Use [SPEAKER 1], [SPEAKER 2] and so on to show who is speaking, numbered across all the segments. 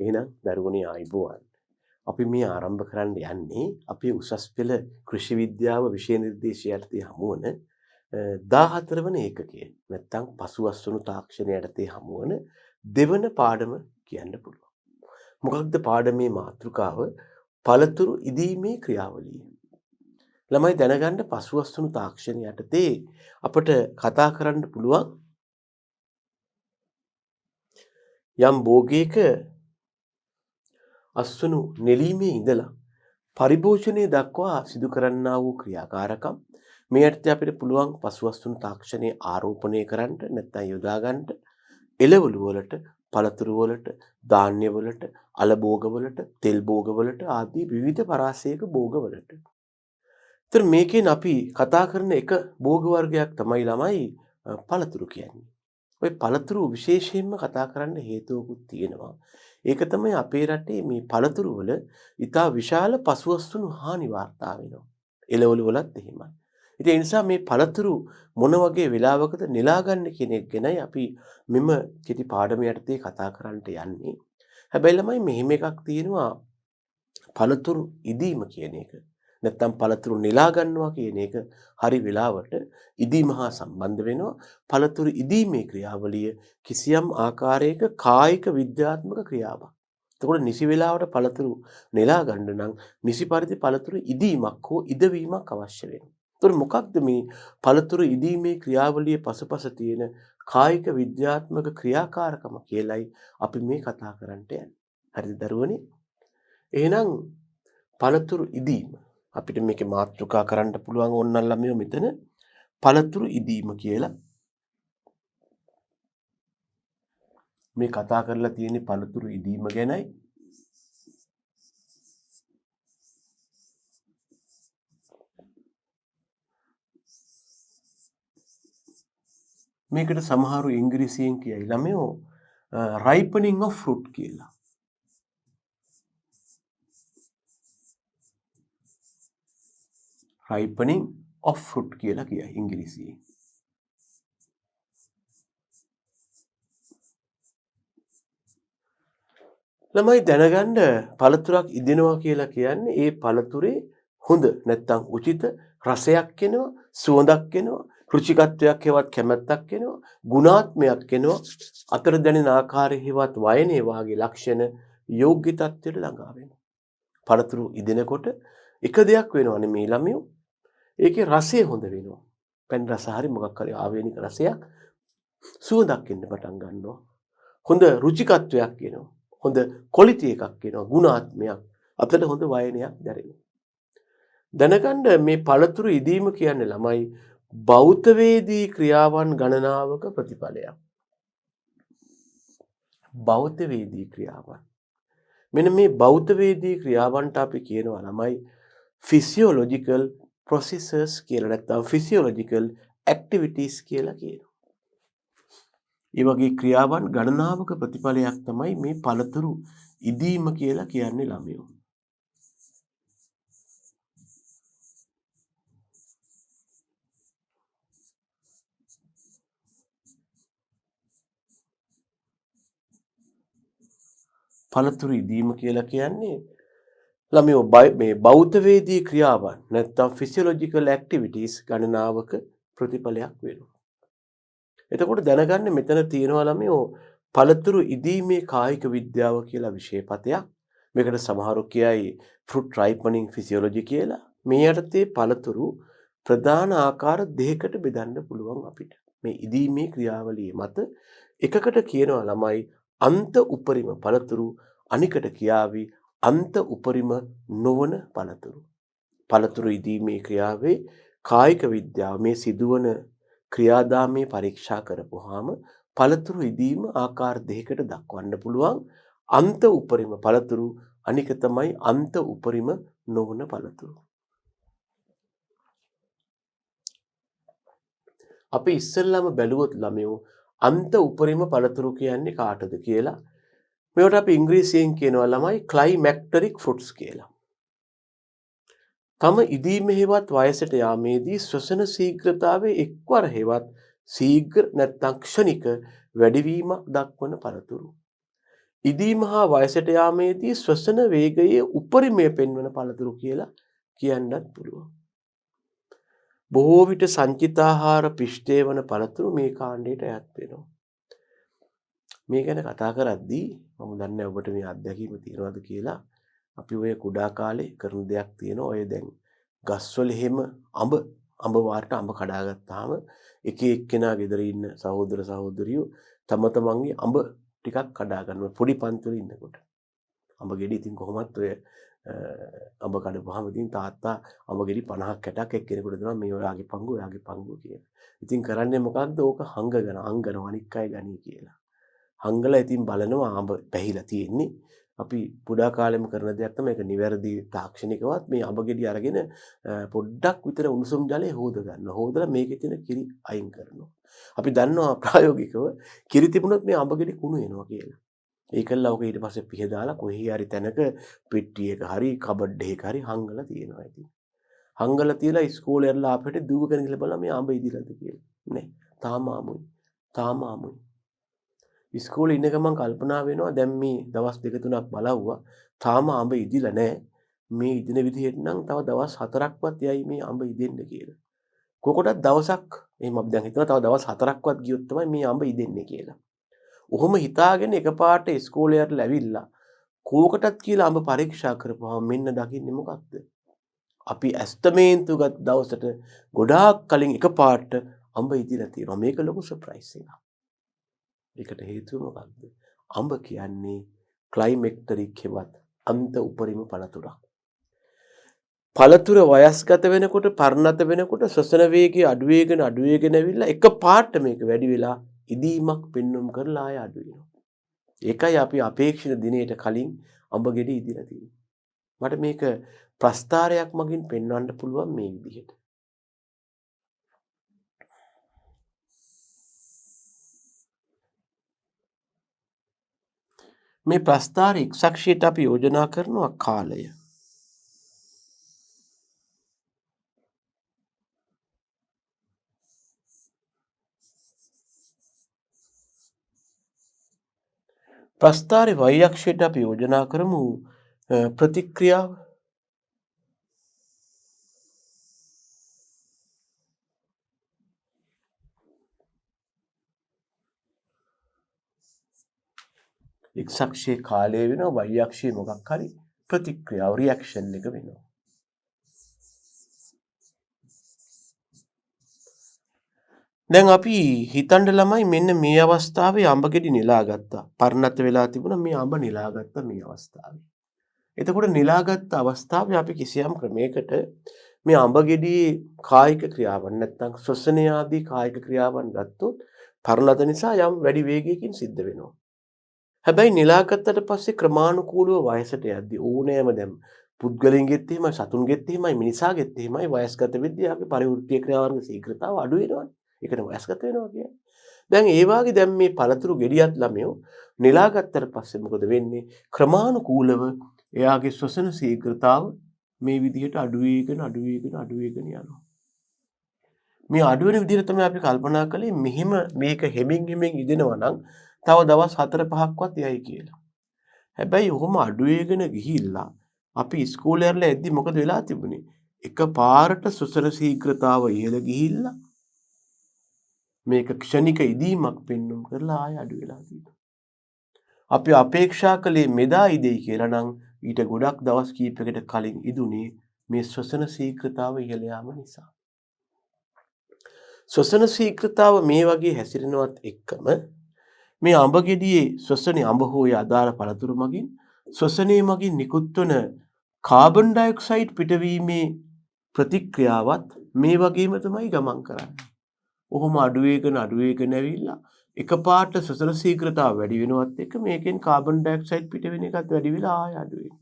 [SPEAKER 1] එහෙනම් දරුවනේ ආයුබෝවන්. අපි මේ ආරම්භ කරන්න යන්නේ අපේ උසස් පෙළ කෘෂි විද්‍යාව විෂය නිර්දේශය යටතේ හමුවන 14 වන ඒකකය. නැත්නම් පසුවස්වනු තාක්ෂණය යටතේ හමුවන දෙවන පාඩම කියන්න පුළුවන්. මොකක්ද පාඩමේ මාතෘකාව? පළතුරු ඉදීමේ ක්‍රියාවලිය. ළමයි දැනගන්න පසුවස්වනු තාක්ෂණය යටතේ අපට කතා කරන්න පුළුවන් යම් භෝගයක අස්වනු නෙලීමේ ඉඳලා පරිභෝජනය දක්වා සිදු කරන්නා වූ ක්‍රියාකාරකම් මේ යටතේ අපිට පුළුවන් පසුවස්වනු තාක්ෂණයේ ආරෝපණය කරන්න නැත්නම් යොදා ගන්න එළවලු වලට, පළතුරු වලට, ධාන්‍ය වලට, අල භෝග වලට, තෙල් භෝග වලට ආදී විවිධ පරාසයක භෝග වලට. ඒතර මේකෙන් අපි කතා කරන එක භෝග වර්ගයක් තමයි ළමයි පළතුරු කියන්නේ. ඔය පළතුරු විශේෂයෙන්ම කතා කරන්න හේතුවකුත් තියෙනවා. ඒක තමයි අපේ රටේ මේ පළතුරු වල ඉතා විශාල පසුවස්තුණු හානි වාර්තා වෙනවා. එළවලු වලත් එහෙමයි. ඉතින් ඒ නිසා මේ පළතුරු මොන වගේ වෙලාවකද නෙලා ගන්න කියන එක ගැනයි අපි මෙම කෙටි පාඩම යටතේ කතා කරන්නට යන්නේ. හැබැයි ළමයි මෙහෙම එකක් තියෙනවා පළතුරු ඉදීම කියන එක. නැත්තම් පළතුරු නෙලා ගන්නවා කියන එක හරි වෙලාවට ඉදීම හා සම්බන්ධ වෙනවා. පළතුරු ඉදීමේ ක්‍රියාවලිය කිසියම් ආකාරයක කායික විද්‍යාත්මක ක්‍රියාවක්. එතකොට නිසි වෙලාවට පළතුරු නෙලා ගන්න නම් නිසි පරිදි පළතුරු ඉදීමක් හෝ ඉදවීමක් අවශ්‍ය වෙනවා. එතකොට මොකක්ද මේ පළතුරු ඉදීමේ ක්‍රියාවලිය පසුපස තියෙන කායික විද්‍යාත්මක ක්‍රියාකාරකම කියලයි අපි මේ කතා කරන්නට යන්නේ. හරිද දරුවනේ? එහෙනම් පළතුරු ඉදීම අපිට මේකේ මාතෘකා කරන්න පුළුවන් ඕනනම් ළමයෝ මෙතන පළතුරු ඉදීම කියලා මේ කතා කරලා තියෙන්නේ පළතුරු ඉදීම ගැනයි. මේකට සමහරු ඉංග්‍රීසියෙන් කියයි ළමයෝ ripening of fruit කියලා. ripening of fruit කියලා කියයි ඉංග්‍රීසියෙන්. ළමයි දැනගන්න පළතුරක් ඉදෙනවා කියලා කියන්නේ ඒ පළතුරේ හොඳ නැත්නම් උචිත රසයක් එනවා, සුවඳක් එනවා, රුචිකත්වයක් හේවත් කැමැත්තක් එනවා, ගුණාත්මයක් එනවා, අතර දැනෙන ආකාරය හේවත් වයනේ වාගේ ලක්ෂණ යෝග්‍ය තත්ත්වයට ළඟා වෙනවා. පළතුරු ඉදෙනකොට එක දෙයක් වෙනවනේ මේ ළමයෝ. ඒකේ රසය හොඳ වෙනවා. පැන් රස හරි මොකක් හරි ආවේනික රසයක් සුවඳක් එන්න පටන් ගන්නවා. හොඳ රුචිකත්වයක් එනවා. හොඳ ක්වොලිටි එකක් එනවා. ගුණාත්මයක්. අතට හොඳ වයනයක් දැනෙනවා. දැනගන්න මේ පළතුරු ඉදීම කියන්නේ ළමයි භෞතවේදී ක්‍රියාවන් ගණනාවක ප්‍රතිඵලයක්. භෞතවේදී ක්‍රියාවන්. මෙන්න මේ භෞතවේදී ක්‍රියාවන්ට අපි කියනවා ළමයි physiological processes කියලා නැත්නම් physiological activities කියලා කියනවා. ඒ වගේ ක්‍රියාවන් ගණනාවක ප්‍රතිඵලයක් තමයි මේ පළතුරු ඉදීම කියලා කියන්නේ ළමයෝ. පළතුරු ඉදීම කියලා කියන්නේ ළමයෝ මේ භෞතවේදී ක්‍රියාවන් නැත්නම් physiological activities ගණනාවක ප්‍රතිඵලයක් වෙනවා. එතකොට දැනගන්න මෙතන තියෙනවා ළමයෝ පළතුරු ඉදීමේ කායික විද්‍යාව කියලා විෂයපතයක්. මේකට සමහරු කියයි fruit ripening physiology කියලා. මේ යටතේ පළතුරු ප්‍රධාන ආකාර දෙකකට බෙදන්න පුළුවන් අපිට. මේ ඉදීමේ ක්‍රියාවලිය මත එකකට කියනවා ළමයි අන්ත උපරිම පළතුරු, අනිකට කියාවි අන්ත උපරිම නොවන පළතුරු. පළතුරු ඉදීමේ ක්‍රියාවේ කායික විද්‍යාව මේ සිදුවන ක්‍රියාදාමයේ පරීක්ෂා කරපුවාම පළතුරු ඉදීම ආකාර දෙකකට දක්වන්න පුළුවන්. අන්ත උපරිම පළතුරු, අනික තමයි අන්ත උපරිම නොවන පළතුරු. අපි ඉස්සෙල්ලාම බැලුවොත් ළමයෝ අන්ත උපරිම පළතුරු කියන්නේ කාටද කියලා. මේවට අපි ඉංග්‍රීසියෙන් කියනවා ළමයි climacteric fruits කියලා. තම ඉදීම හේවත් වයසට යාමේදී ශ්වසන ශීඝ්‍රතාවයේ එක්වර හේවත් ශීඝ්‍ර නැත්නම් ක්ෂණික වැඩිවීමක් දක්වන පළතුරු. ඉදීම හා වයසට යාමේදී ශ්වසන වේගයේ උපරිමය පෙන්වන පළතුරු කියලා කියන්නත් පුළුවන්. බොහෝ විට සංචිතාහාර පිෂ්ඨය වන පළතුරු මේ කාණ්ඩයට අයත් වෙනවා. මේ ගැන කතා කරද්දී මම දන්නේ ඔබට මේ අත්දැකීම තියෙනවද කියලා. අපි ඔය කුඩා කාලේ කරන දෙයක් තියෙනවා. ඔය දැන් ගස්වල එහෙම අඹ වාරට අඹ කඩාගත්තාම එක එක්කෙනා ගෙදර ඉන්න සහෝදර සහෝදරියෝ තම තමන්ගේ අඹ ටිකක් කඩා ගන්නවා පොඩි පන්තිවල ඉන්නකොට. අඹ ගෙඩි ඉතින් කොහොමත් ඔය අඹ කඩපුවාම ඉතින් තාත්තා අඹ ගෙඩි 50ක් 60ක් එක්කෙනෙකුට දෙනවා මේ ඔයාගේ පංගුව කියලා. ඉතින් කරන්නේ මොකක්ද? ඕක අංගනවා අනික් අය ගනී කියලා. හංගලා ඉතින් බලනවා අඹ පැහිලා තියෙන්නේ. අපි පුඩා කාලෙම කරන දෙයක් තමයි ඒක නිවැරදි තාක්ෂණිකවත් මේ අඹ ගෙඩි අරගෙන පොඩ්ඩක් විතර උණුසුම් ජලයේ හොද ගන්නවා. හොදලා මේකේ තියෙන කිරි අයින් කරනවා. අපි දන්නවා ප්‍රායෝගිකව කිරි තිබුණොත් මේ අඹ ගෙඩි කුණු වෙනවා කියලා. ඒකල්ලා ඔක ඊට පස්සේ පිහ දාලා කොහේ හරි තැනක පෙට්ටියක හරි කබඩ් එකක හරි හංගලා තියෙනවා ඉතින්. හංගලා තියලා ඉස්කෝලේ යලා අපිට දුවගෙන ගිහලා බලලා මේ අඹ ඉදිලාද කියලා. නෑ. තාම ආමුයි. ඉස්කෝලේ ඉන්න ගමන් කල්පනා වෙනවා දැන් මේ දවස් 2-3ක් බලවුවා. තාම අඹ ඉදිලා නෑ. මේ ඉදින විදිහට නම් තව දවස් 4ක්වත් යයි මේ අඹ ඉදෙන්න කියලා. කොකොටත් දවසක් එහෙම අපි දැන් හිතනවා තව දවස් 4ක්වත් ගියොත් තමයි මේ අඹ ඉදෙන්නේ කියලා. ඔහොම හිතාගෙන එකපාරට ඉස්කෝලේ යටලා ඇවිල්ලා කෝකටත් කියලා අඹ පරීක්ෂා කරපුවාම මෙන්න දකින්නේ මොකක්ද? අපි ඇස්තමේන්තු ගත් දවසට ගොඩාක් කලින් එකපාරට අඹ ඉදිලා තියෙනවා. මේක ලොකු සර්ප්‍රයිස් එකක්. ඒකට හේතුව මොකක්ද? අඹ කියන්නේ ක්ලයිමැක්ටරික් හෙවත් අන්ත උපරිම පළතුරක්. පළතුර වයස්ගත වෙනකොට පරිණත වෙනකොට ශ්වසන වේගය අඩු වෙගෙන ඇවිල්ලා එකපාරට මේක වැඩි වෙලා ඉදීමක් පෙන්වුම් කරලා ආය අඩු වෙනවා. ඒකයි අපි අපේක්ෂිත දිනයට කලින් අඹ ගෙඩි ඉදිලා තියෙන්නේ. මට මේක ප්‍රස්තාරයක් මගින් පෙන්වන්න පුළුවන් මේ විදිහට. මේ ප්‍රස්තාර එක්සක්ෂයට අපි යෝජනා කරනවා කාලය. ප්‍රස්තාරේ y අක්ෂයට අපි යෝජනා කරමු ප්‍රතික්‍රියාව. x අක්ෂයේ කාලය වෙනවා y අක්ෂයේ මොකක් හරි ප්‍රතික්‍රියාව රියැක්ෂන් එක වෙනවා. දැන් අපි හිතන්න ළමයි මෙන්න මේ අවස්ථාවේ අඹ ගෙඩි නෙලාගත්තා. පරිණත වෙලා තිබුණා මේ අඹ නෙලාගත්තා මේ අවස්ථාවේ. එතකොට නෙලාගත් අවස්ථාවේ අපි කිසියම් ක්‍රමයකට මේ අඹ ගෙඩියේ කායික ක්‍රියාවන් නැත්නම් ශ්වසනය ආදී කායික ක්‍රියාවන් ගත්තොත් පරිණත නිසා යම් වැඩි වේගයකින් සිද්ධ වෙනවා. හැබැයි නෙලාගත්තට පස්සේ ක්‍රමානුකූලව වයසට යද්දී ඕනෑම දැන් පුද්ගලයන්ගෙත් එහෙමයි සතුන්ගෙත් එහෙමයි මිනිසාගෙත් එහෙමයි වයස්ගත වෙද්දී ආගේ පරිවෘත්තීය ක්‍රියාවන්ගේ ශීඝ්‍රතාව අඩු වෙනවනේ. ඒකට වයස්ගත වෙනවා කියන්නේ. දැන් ඒ වාගේ දැන් මේ පළතුරු ගෙඩියත් ළමයෝ නෙලාගත්තට පස්සේ මොකද වෙන්නේ? ක්‍රමානුකූලව එයාගේ ශ්වසන ශීඝ්‍රතාව මේ විදිහට අඩු වෙගෙන යනවා. මේ අඩු වෙන විදිහට තමයි අපි කල්පනා කළේ මෙහෙම මේක හෙමින් ඉදෙනවා නම් තව දවස් 4-5ක්වත් යයි කියලා. හැබැයි ඔහොම අඩු වෙගෙන ගිහිල්ලා අපි ඉස්කෝලේ යන්න එද්දි මොකද වෙලා තිබුණේ? එකපාරට ශ්වසන ශීඝ්‍රතාව ඉහළ ගිහිල්ලා මේක ක්ෂණික ඉදීමක් පෙන්වුම් කරලා ආය අඩු වෙලා තියෙනවා. අපි අපේක්ෂා කළේ මෙදා ඉදෙයි කියලා නම් ඊට ගොඩක් දවස් කීපයකට කලින් ඉදුනේ මේ ශ්වසන ශීඝ්‍රතාව ඉහළ යාම නිසා. ශ්වසන ශීඝ්‍රතාව මේ වගේ හැසිරෙනවත් එක්කම මේ අඹ ගෙඩියේ ශ්වසනයේ අඹ හෝ අදාළ පළතුරු මගින් ශ්වසනයේ මගින් නිකුත් වන කාබන් ඩයොක්සයිඩ් පිටවීමේ ප්‍රතික්‍රියාවත් මේ වගේම තමයි ගමන් කරන්නේ. ඔහොම අඩු වෙගෙන ඇවිල්ලා එකපාරට ශ්වසන ශීඝ්‍රතාව වැඩි වෙනවත් එක්ක මේකෙන් කාබන් ඩයොක්සයිඩ් පිට වෙන එකත් වැඩි වෙලා ආය අඩු වෙනවා.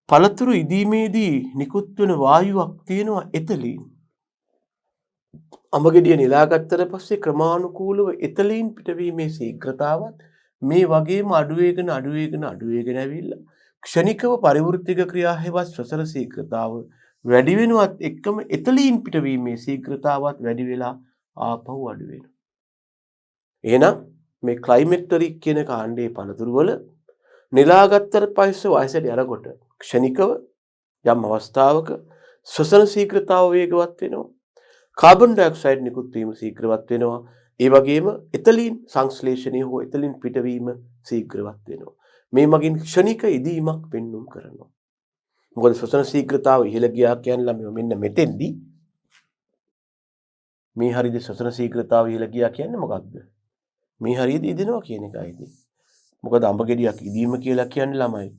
[SPEAKER 1] පළතුරු ඉදීමේදී නිකුත් වෙන වායුවක් තියෙනවා එතලීන්. අඹ ගෙඩිය නෙලාගත්තට පස්සේ ක්‍රමානුකූලව එතලීන් පිටවීමේ ශීඝ්‍රතාවත් මේ වගේම අඩු වෙගෙන ඇවිල්ලා ක්ෂණිකව පරිවෘත්තික ක්‍රියා හේවත් ශ්වසන ශීඝ්‍රතාව වැඩි වෙනවත් එක්කම එතලීන් පිටවීමේ ශීඝ්‍රතාවත් වැඩි වෙලා ආපහු අඩු වෙනවා. එහෙනම් මේ ක්ලයිමැක්ටරික් කියන කාණ්ඩයේ පළතුරු වල නෙලාගත්තට පස්සේ වයසට යනකොට ක්ෂණිකව යම් අවස්ථාවක ශ්වසන ශීඝ්‍රතාව වේගවත් වෙනවා. කාබන් ඩයොක්සයිඩ් නිකුත් වීම ශීඝ්‍රවත් වෙනවා. ඒ වගේම එතලීන් සංශ්ලේෂණය හෝ එතලීන් පිටවීම ශීඝ්‍රවත් වෙනවා. මේ මගින් ක්ෂණික ඉදීමක් පෙන්눔 කරනවා. මොකද ශ්වසන ශීඝ්‍රතාව ඉහළ ගියා කියන්නේ ළමයෝ මෙන්න මෙතෙන්දී මේ හරියද ශ්වසන ශීඝ්‍රතාව ඉහළ ගියා කියන්නේ මොකක්ද? මේ හරියද ඉදෙනවා කියන එකයිදී. මොකද අඹ ගෙඩියක් ඉදීම කියලා කියන්නේ ළමයි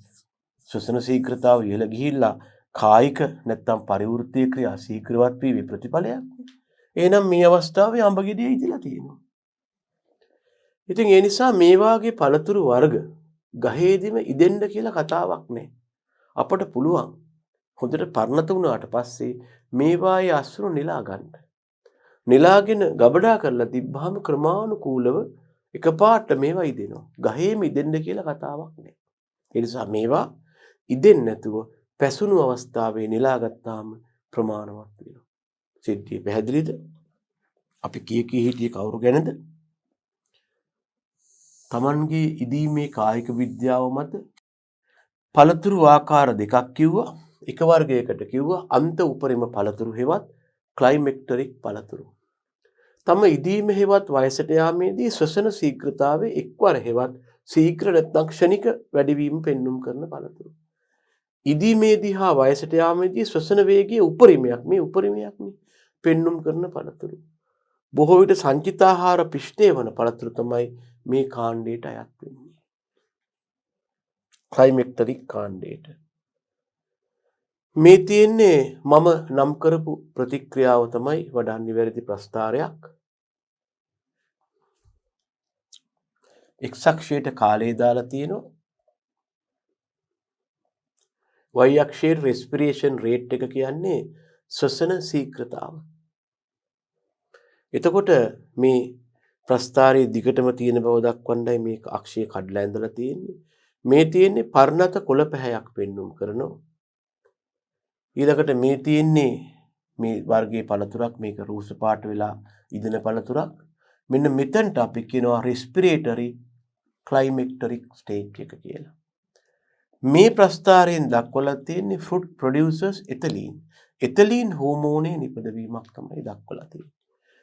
[SPEAKER 1] ශ්වසන ශීඝ්‍රතාව ඉහළ ගිහිල්ලා කායික නැත්තම් පරිවෘත්තීය ක්‍රියා ශීඝ්‍රවත් වීමේ ප්‍රතිඵලයක්. එහෙනම් මේ අවස්ථාවේ අඹ ගෙඩිය ඉදලා තියෙනවා. ඉතින් ඒ නිසා මේ වාගේ පළතුරු වර්ග ගහේදීම ඉදෙන්න කියලා කතාවක් නැහැ. අපට පුළුවන් හොඳට පරණත වුණාට පස්සේ මේවායේ අස්වනු නෙලා ගන්න. නෙලාගෙන ගබඩා කරලා තිබ්බහම ක්‍රමානුකූලව එකපාරට මේවා ඉදෙනවා. ගහේම ඉදෙන්න කියලා කතාවක් නැහැ. ඒ නිසා මේවා ඉදෙන්නේ නැතුව පැසුණු අවස්ථාවේ නෙලා ගත්තාම ප්‍රමාණවත් වෙනවා. සිද්ධිය පැහැදිලිද? අපි කී හිටියේ කවුරු ගැනද? Tamanගේ ඉදීමේ කායික විද්‍යාව මත පළතුරු ආකාර දෙකක් කිව්වා. එක වර්ගයකට කිව්වා අන්ත උපරිම පළතුරු හෙවත් ක්ලයිමැක්ටරික් පළතුරු. තම ඉදීම හෙවත් වයසට යාමේදී ශ්වසන ශීඝ්‍රතාවයේ එක්වර හෙවත් ශීඝ්‍ර නැත්නම් ක්ෂණික වැඩිවීම පෙන්눔 කරන පළතුරු. ඉදීමේදී හා වයසට යාමේදී ශ්වසන වේගයේ උපරිමයක් මේ උපරිමයක්නේ පෙන්눔 කරන පළතුරු. බොහෝ විට සංචිතාහාර පිෂ්ඨය වන පළතුරු තමයි මේ කාණ්ඩයට අයත් වෙන්නේ. ක්ලයිමැක්ටරික් කාණ්ඩයට. මේ තියෙන්නේ මම නම් කරපු ප්‍රතික්‍රියාව තමයි වඩා නිවැරදි ප්‍රස්තාරයක්. x අක්ෂයට කාලය දාලා තියෙනවා. y අක්ෂයේ රෙස්පිරේෂන් රේට් එක කියන්නේ ශ්වසන ශීඝ්‍රතාව. එතකොට මේ ප්‍රස්තාරයේ දිගටම තියෙන බව දක්වන්නයි මේ අක්ෂය කඩලා ඇඳලා තියෙන්නේ. මේ තියෙන්නේ පර්ණත කොළ පැහැයක් පෙන්눔 කරනවා. ඊළඟට මේ තියෙන්නේ මේ වර්ගයේ පළතුරක් මේක රූස පාට වෙලා ඉදෙන පළතුරක්. මෙන්න මෙතනට අපි කියනවා රෙස්පිරේටරි ක්ලයිමැක්ටරික් ස්ටේජ් එක කියලා. මේ ප්‍රස්තාරයෙන් දක්වලා තියෙන්නේ ෆෘට් ප්‍රොඩියුසර්ස් එතලීන්. එතලීන් හෝමෝනයේ නිපදවීමක් තමයි දක්වලා තියෙන්නේ.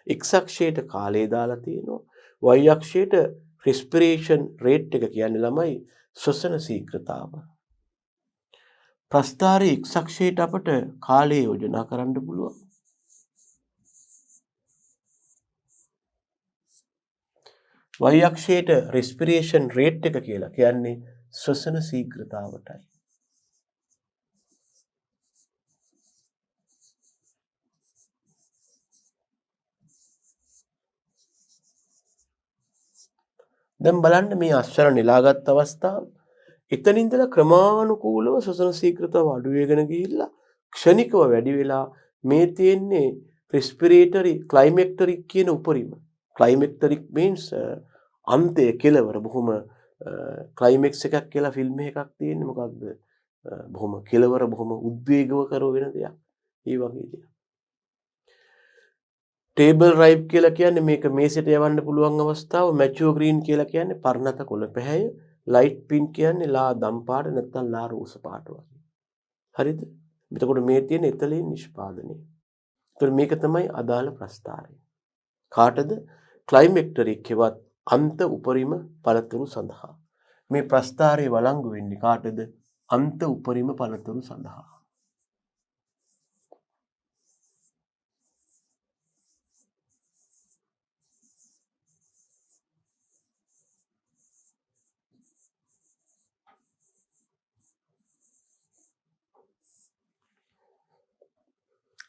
[SPEAKER 1] x අක්ෂයට කාලය දාලා තියෙනවා. y අක්ෂයට රෙස්පිරේෂන් රේට් එක කියන්නේ ළමයි ශ්වසන ශීඝ්‍රතාව. ප්‍රස්තාරයේ x අක්ෂයට අපට කාලය යෝජනා කරන්න පුළුවන්. y අක්ෂයට රෙස්පිරේෂන් රේට් එක කියලා කියන්නේ ශ්වසන ශීඝ්‍රතාවටයි. දැන් බලන්න මේ අස්වර නෙලාගත් අවස්ථාව. එතන ඉඳලා ක්‍රමානුකූලව ශ්වසන ශීඝ්‍රතාව අඩු වෙගෙන ගිහිල්ලා ක්ෂණිකව වැඩි වෙලා මේ තියෙන්නේ රෙස්පිරේටරි ක්ලයිමැක්ටරික් කියන උපරිම. ක්ලයිමැක්ටරික් means අන්තය කෙලවර බොහොම ක්ලයිමැක්ස් එකක් කියලා ෆිල්ම් එකක් තියෙන්නේ මොකක්ද? බොහොම කෙලවර බොහොම උද්වේගව කරව වෙන දෙයක්. ඒ වගේ දෙයක්. ටේබල් රයිප් කියලා කියන්නේ මේක මේසෙට යවන්න පුළුවන් අවස්ථාව. මැචුවර් ග්‍රීන් කියලා කියන්නේ පර්ණත කොළ පැහැය. ලයිට් පින්ක් කියන්නේ ලා දම් පාට නැත්නම් ලා රෝස පාට වගේ. හරිද? එතකොට මේ තියෙන එතලීන් නිෂ්පාදනය. එතකොට මේක තමයි අදාළ ප්‍රස්තාරය. කාටද? ක්ලයිමැක්ටරික් හෙවත් අන්ත උපරිම පළතුරු සඳහා. මේ ප්‍රස්තාරයේ වළංගු වෙන්නේ කාටද? අන්ත උපරිම පළතුරු සඳහා.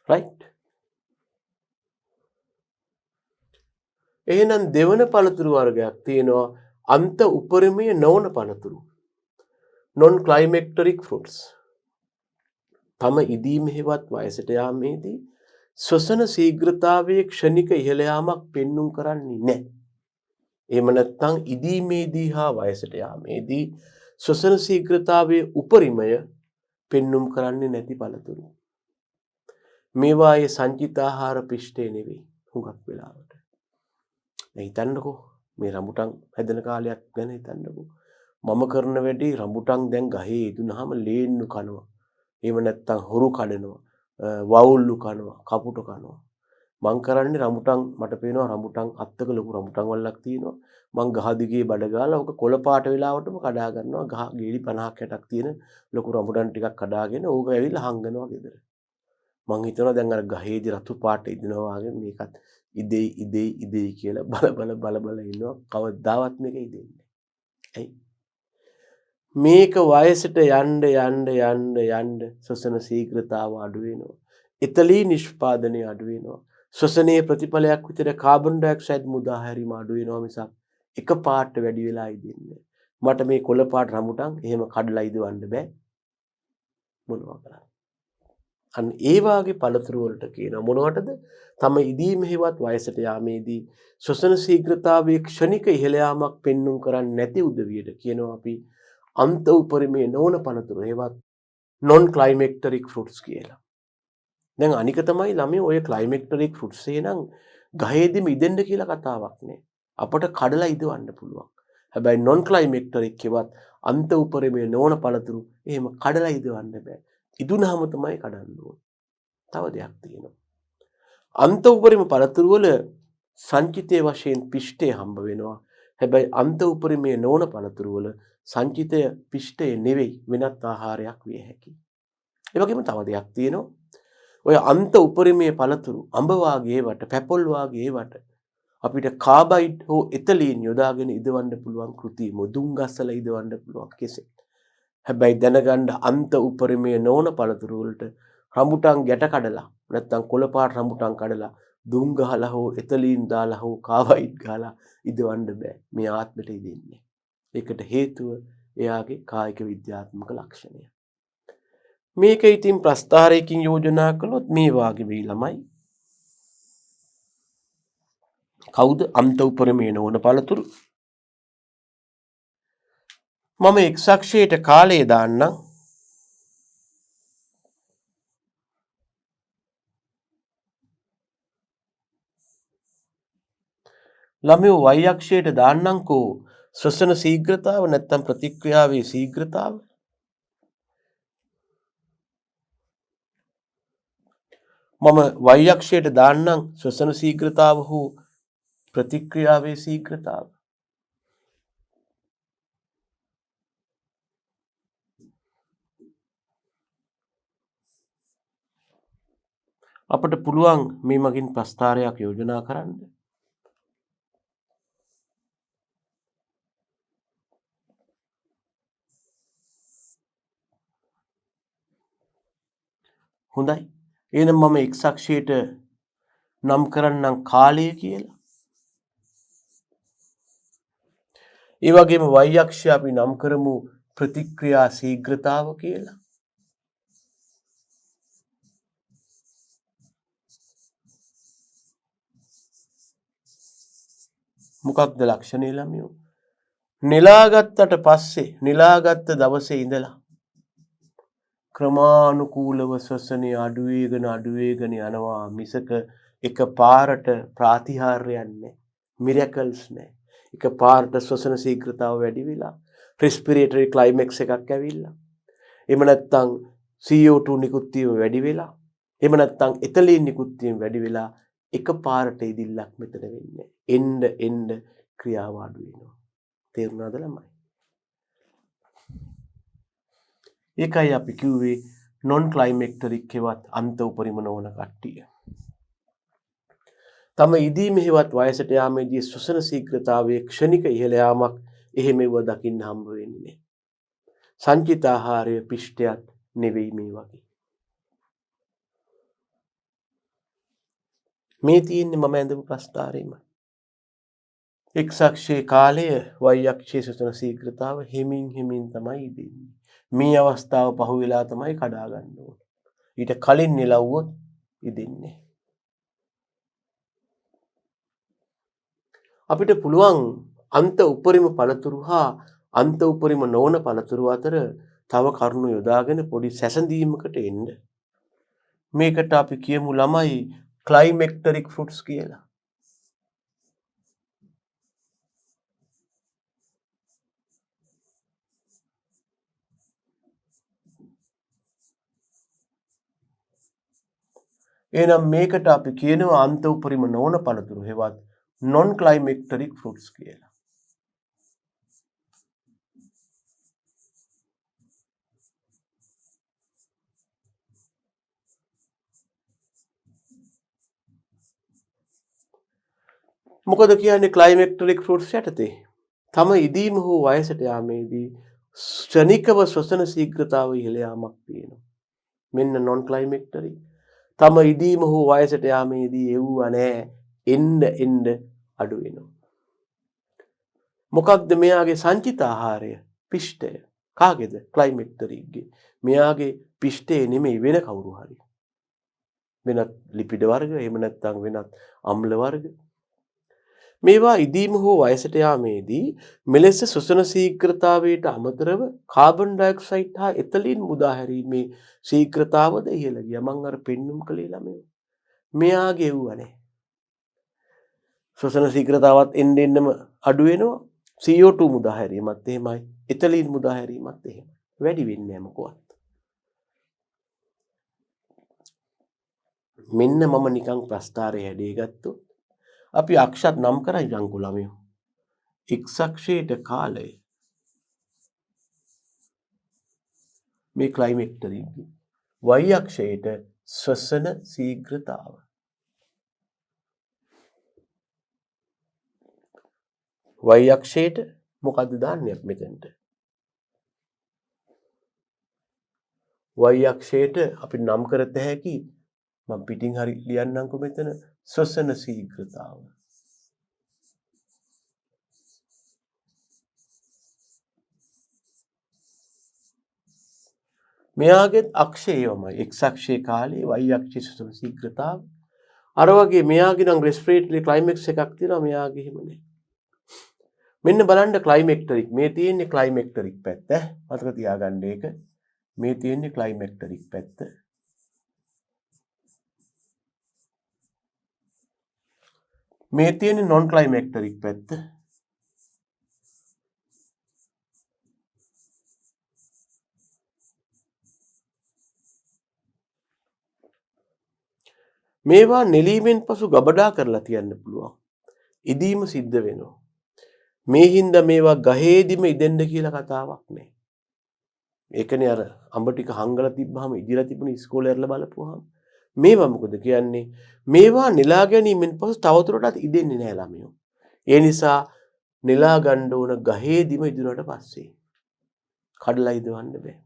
[SPEAKER 1] right? එහෙනම් දෙවන පළතුරු වර්ගයක් තියෙනවා අන්ත උපරිමය නොවන පළතුරු. non climacteric fruits. තම ඉදීම හෙවත් වයසට යාමේදී ශ්වසන ශීඝ්‍රතාවයේ ක්ෂණික ඉහළ යාමක් පෙන්눔 කරන්නේ නැහැ. එහෙම නැත්නම් ඉදීමේදී හා වයසට යාමේදී ශ්වසන ශීඝ්‍රතාවයේ උපරිමය පෙන්눔 කරන්නේ නැති පළතුරු. මේවායේ සංචිතාහාර පිෂ්ඨය නෙවෙයි හුඟක් වෙලාවට. දැන් හිතන්නකෝ මේ රඹුටන් හැදෙන කාලයක් ගැන හිතන්නකෝ. මම කරන වැඩේ රඹුටන් දැන් ගහේ ඉදුණාම ලේන්නු කනවා. එහෙම නැත්තම් හොරු කඩනවා. වවුල්ලු කනවා, කපුට කනවා. මං කරන්නේ රඹුටන් මට පේනවා රඹුටන් අත්තක ලොකු රඹුටන් වල්ලක් තියෙනවා. මං ගහ දිගේ බඩ ගාලා ඕක කොළ පාට වෙලාවටම කඩා ගන්නවා. ගහ ගේලි 50ක් 60ක් තියෙන ලොකු රඹුටන් ටිකක් කඩාගෙන ඕක ඇවිල්ලා හංගනවා ගෙදර. මං හිතනවා දැන් අර ගහේදී රතු පාට ඉදෙනවා වගේ මේකත් ඉදෙයි කියලා බල ඉන්නවා. කවදාවත් මේක ඉදෙන්නේ නැහැ. ඇයි? මේක වයසට යන්න ශ්වසන ශීඝ්‍රතාව අඩු වෙනවා. එතලී නිෂ්පාදනය අඩු වෙනවා. ශ්වසනයේ ප්‍රතිඵලයක් විතර කාබන් ඩයොක්සයිඩ් මුදා හැරීම අඩු වෙනවා මිසක් එකපාරට වැඩි වෙලා ඉදින්නේ. මට මේ කොළ පාට රඹුටන් එහෙම කඩලා ඉදවන්න බෑ. මොනවා කරන්නේ? අන්න ඒ වාගේ පළතුරු වලට කියන මොනවටද? තම ඉදීමෙහිවත් වයසට යාමේදී ශ්වසන ශීඝ්‍රතාවයේ ක්ෂණික ඉහළ යාමක් පෙන්눔 කරන්නේ නැති උදවියට කියනවා අපි අන්ත උපරිමේ නොවන පළතුරු. ඒවත් non climacteric fruits කියලා. දැන් අනික තමයි ළමයි ඔය climacteric fruits එනම් ගහේදීම ඉදෙන්න කියලා කතාවක් නෑ. අපට කඩලා ඉදවන්න පුළුවන්. හැබැයි non climacteric ඒවත් අන්ත උපරිමේ නොවන පළතුරු එහෙම කඩලා ඉදවන්න බෑ. ඉදුණාම තමයි කඩන්න ඕන. තව දෙයක් තියෙනවා. අන්ත උපරිම පළතුරු වල සංචිතයේ වශයෙන් පිෂ්ඨය හම්බ වෙනවා. හැබැයි අන්ත උපරිමේ නොවන පළතුරු වල සංචිතය පිෂ්ඨය නෙවෙයි වෙනත් ආහාරයක් විය හැකියි. ඒ වගේම තව දෙයක් තියෙනවා. ඔය අන්ත උපරිමයේ පළතුරු අඹ වාගේ ඒවට පැපොල් වාගේ ඒවට අපිට කාබයිඩ් හෝ එතලීන් යොදාගෙන ඉදවන්න පුළුවන් කෘතිම දුම් ගස්සලා ඉදවන්න පුළුවන් කෙසේ. හැබැයි දැනගන්න අන්ත උපරිමයේ නොවන පළතුරු වලට රඹුටන් ගැට කඩලා නැත්තම් කොළ පාට රඹුටන් කඩලා දුම් ගහලා හෝ එතලීන් දාලා හෝ කාබයිඩ් ගහලා ඉදවන්න බෑ. මේ ආත්මෙට ඉදෙන්නේ. ඒකට හේතුව එයාගේ කායික විද්‍යාත්මක ලක්ෂණය. මේක ඉතින් ප්‍රස්ථාරයකින් යෝජනා කළොත් මේ වාගේ වෙයි ළමයි. කවුද අන්ත උපරිමයේ නොවන පළතුරු? මම එක් අක්ෂයට කාලය දාන්නම්. ළමයෝ y අක්ෂයට දාන්නම්කෝ ශ්වසන ශීඝ්‍රතාව නැත්තම් ප්‍රතික්‍රියාවේ ශීඝ්‍රතාව. මම y අක්ෂයට දාන්නම් ශ්වසන ශීඝ්‍රතාව හෝ ප්‍රතික්‍රියාවේ ශීඝ්‍රතාව. අපට පුළුවන් මේ මගින් ප්‍රස්ථාරයක් යෝජනා කරන්න. හොඳයි. එහෙනම් මම x අක්ෂයට නම් කරන්නම් කාලය කියලා. ඒ වගේම y අක්ෂය අපි නම් කරමු ප්‍රතික්‍රියා ශීඝ්‍රතාව කියලා. මොකක්ද ලක්ෂණය ළමයෝ? නෙලාගත්තට පස්සේ නෙලාගත්ත දවසේ ඉඳලා ක්‍රමානුකූලව ශ්වසනය අඩුවේගෙන යනවා මිසක එක පාරට ප්‍රාතිහාර්යයක් නැහැ. මිරැකල්ස් නැහැ. එක පාරට ශ්වසන ශීඝ්‍රතාව වැඩි වෙලා රෙස්පිරේටරි ක්ලයිමැක්ස් එකක් ඇවිල්ලා. එහෙම නැත්නම් CO2 නිකුත් වීම වැඩි වෙලා. එහෙම නැත්නම් එතලීන් නිකුත් වීම වැඩි වෙලා එක පාරට ඉදිල්ලක් මෙතන වෙන්නේ. එන්න ක්‍රියාව අඩු වෙනවා. තේරුණාද ළමයි? ඒකයි අපි කිව්වේ non climacteric හෙවත් අන්ත උපරිම නොවන කට්ටිය. තම ඉදීමෙහිවත් වයසට යාමේදී ශ්වසන ශීඝ්‍රතාවයේ ක්ෂණික ඉහළ යාමක් එහෙමව දකින්න හම්බ වෙන්නේ. සංචිත ආහාරය පිෂ්ඨයක් නෙවෙයි මේ වගේ. මේ තියෙන්නේ මම ඇඳපු ප්‍රස්ථාරෙම. x අක්ෂයේ කාලය y අක්ෂයේ ශ්වසන ශීඝ්‍රතාව හිමින් තමයි ඉදෙන්නේ. මේ අවස්ථාව පහුවෙලා තමයි කඩා ගන්න ඕනේ. ඊට කලින් නෙලවුවොත් ඉදෙන්නේ. අපිට පුළුවන් අන්ත උපරිම පළතුරු හා අන්ත උපරිම නොවන පළතුරු අතර තව කරුණු යොදාගෙන පොඩි සැසඳීමකට එන්න. මේකට අපි කියමු ළමයි climacteric fruits කියලා. එහෙනම් මේකට අපි කියනවා අන්ත උපරිම නොවන පළතුරු හෙවත් non climacteric fruits කියලා. මොකද කියන්නේ climacteric fruits යටතේ? තම ඉදීම හෝ වයසට යාමේදී ක්ෂණිකව ශ්වසන ශීඝ්‍රතාව ඉහළ යාමක් තියෙනවා. මෙන්න non climacteric. තම ඉදීම හෝ වයසට යාමේදී එව්ව නැහැ. එන්න අඩු වෙනවා. මොකක්ද මෙයාගේ සංචිත ආහාරය? පිෂ්ඨය. කාගේද? climactericගේ. මෙයාගේ පිෂ්ඨය නෙමෙයි වෙන කවුරු හරි. වෙනත් ලිපිඩ වර්ග, එහෙම නැත්නම් වෙනත් අම්ල වර්ග. මේවා ඉදීම හෝ වයසට යාමේදී මෙලෙස ශ්වසන ශීඝ්‍රතාවයට අමතරව කාබන් ඩයොක්සයිඩ් හා එතලීන් මුදා හැරීමේ ශීඝ්‍රතාවද ඉහළ ගියා. මම අර පෙන්눔 කළේ ළමයෝ. මෙයාගේ එව්ව නැහැ. ශ්වසන ශීඝ්‍රතාවත් එන්නෙන්නම අඩු වෙනවා. CO2 මුදා හැරීමත් එහෙමයි. එතලීන් මුදා හැරීමත් එහෙමයි. වැඩි වෙන්නේ නැහැ මොකවත්. මෙන්න මම නිකන් ප්‍රස්තාරයේ හැඩේ ගත්තොත් අපි අක්ෂත් නම් කරයි යංකු ළමයෝ. x අක්ෂයට කාලය මේ ක්ලයිමැක්ටරික්. y අක්ෂයට ශ්වසන ශීඝ්‍රතාව. y අක්ෂයට මොකද්ද දාන්නේ මෙතනට? y අක්ෂයට අපි නම් කරත හැකි මම පිටින් හරි ලියන්නම්කෝ මෙතන ශ්වසන ශීඝ්‍රතාව. මෙයාගේ අක්ෂයමයි x අක්ෂයේ කාලය y අක්ෂයේ ශ්වසන ශීඝ්‍රතාව. අර වගේ මෙයාගේ නම් රෙස්පිරේටරි ක්ලයිමැක්ස් එකක් තියෙනවා මෙයාගේ එහෙම නේ. මෙන්න බලන්න ක්ලයිමැක්ටරික් මේ තියෙන්නේ ක්ලයිමැක්ටරික් පැත්ත. මතක තියාගන්න ඒක. මේ තියෙන්නේ ක්ලයිමැක්ටරික් පැත්ත. මේ තියෙන්නේ non climacteric පැත්ත. මේවා නෙලීමෙන් පසු ගබඩා කරලා තියන්න පුළුවන්. ඉදීම සිද්ධ වෙනවා. මේ හින්දා මේවා ගහේදිම ඉදෙන්න කියලා කතාවක් නෑ. ඒකනේ අර අඹ ටික හංගලා තිබ්බහම ඉදිලා තිබුණ ඉස්කෝලේ ඇරලා බලපුවාම මේවා මොකද කියන්නේ? මේවා නෙලා ගැනීමෙන් පසු තවදුරටත් ඉදෙන්නේ නෑ ළමයෝ. ඒ නිසා නෙලා ගන්න ඕන ගහේදිම ඉදුණාට පස්සේ. කඩලා ඉදවන්න බෑ.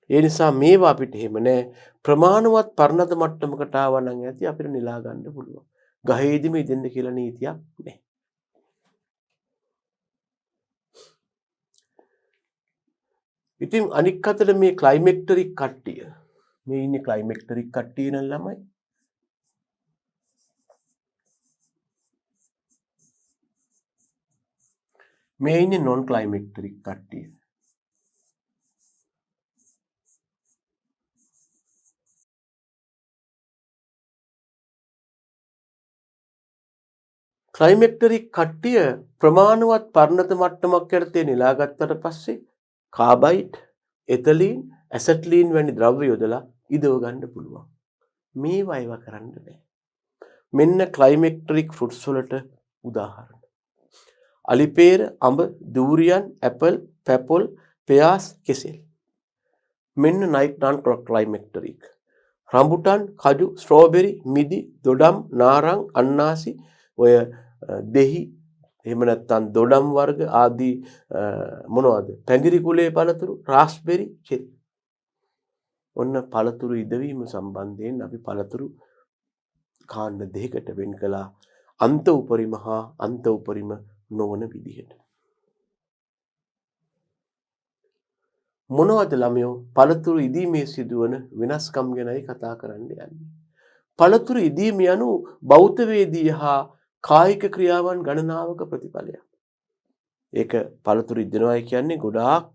[SPEAKER 1] ඒ නිසා මේවා අපිට එහෙම නෑ ප්‍රමාණවත් පරණත මට්ටමකට ආවා නම් ඇති අපිට නෙලා ගන්න පුළුවන්. ගහේදිම ඉදෙන්න කියලා නීතියක් නෑ. ඉතින් අනික් අතට මේ ක්ලයිමැක්ටරික් කට්ටිය මේ ඉන්නේ ක්ලයිමැක්ටරික් කට්ටිය නන් ළමයි. මේ ඉන්නේ non climacteric කට්ටිය. ක්ලයිමැක්ටරික් කට්ටිය ප්‍රමාණවත් පරණත මට්ටමක් යටතේ නෙලා ගත්තට පස්සේ කාබයිඩ්, එතලීන්, ඇසෙට්ලීන් වැනි ද්‍රව්‍ය යොදලා ඉදව ගන්න පුළුවන්. මේවා ඒවා කරන්න බෑ. මෙන්න ක්ලයිමැක්ටරික් ෆෘට්ස් වලට උදාහරණ. අලිපේර, අඹ, දූරියන්, ඇපල්, පැපොල්, පෙයාස්, කෙසෙල්. මෙන්න non climacteric. රම්බුටන්, කජු, ස්ට්‍රෝබෙරි, මිදි, දොඩම්, නාරං, අන්නාසි, ඔය දෙහි එහෙම නැත්නම් දොඩම් වර්ග ආදී මොනවද? පැංගිරි කුලයේ පළතුරු, රාස්බෙරි, චෙරි. ඔන්න පළතුරු ඉදවීම සම්බන්ධයෙන් අපි පළතුරු කාණ්ඩ දෙකකට වෙන් කළා. අන්ත උපරිම හා අන්ත උපරිම නොවන විදිහට. මොනවද ළමයෝ පළතුරු ඉදීමේ සිදුවන වෙනස්කම් ගැනයි කතා කරන්න යන්නේ. පළතුරු ඉදීම යනු භෞතවේදී හා කායික ක්‍රියාවන් ගණනාවක ප්‍රතිඵලයක්. ඒක පළතුරු ඉදෙනවා කියන්නේ ගොඩාක්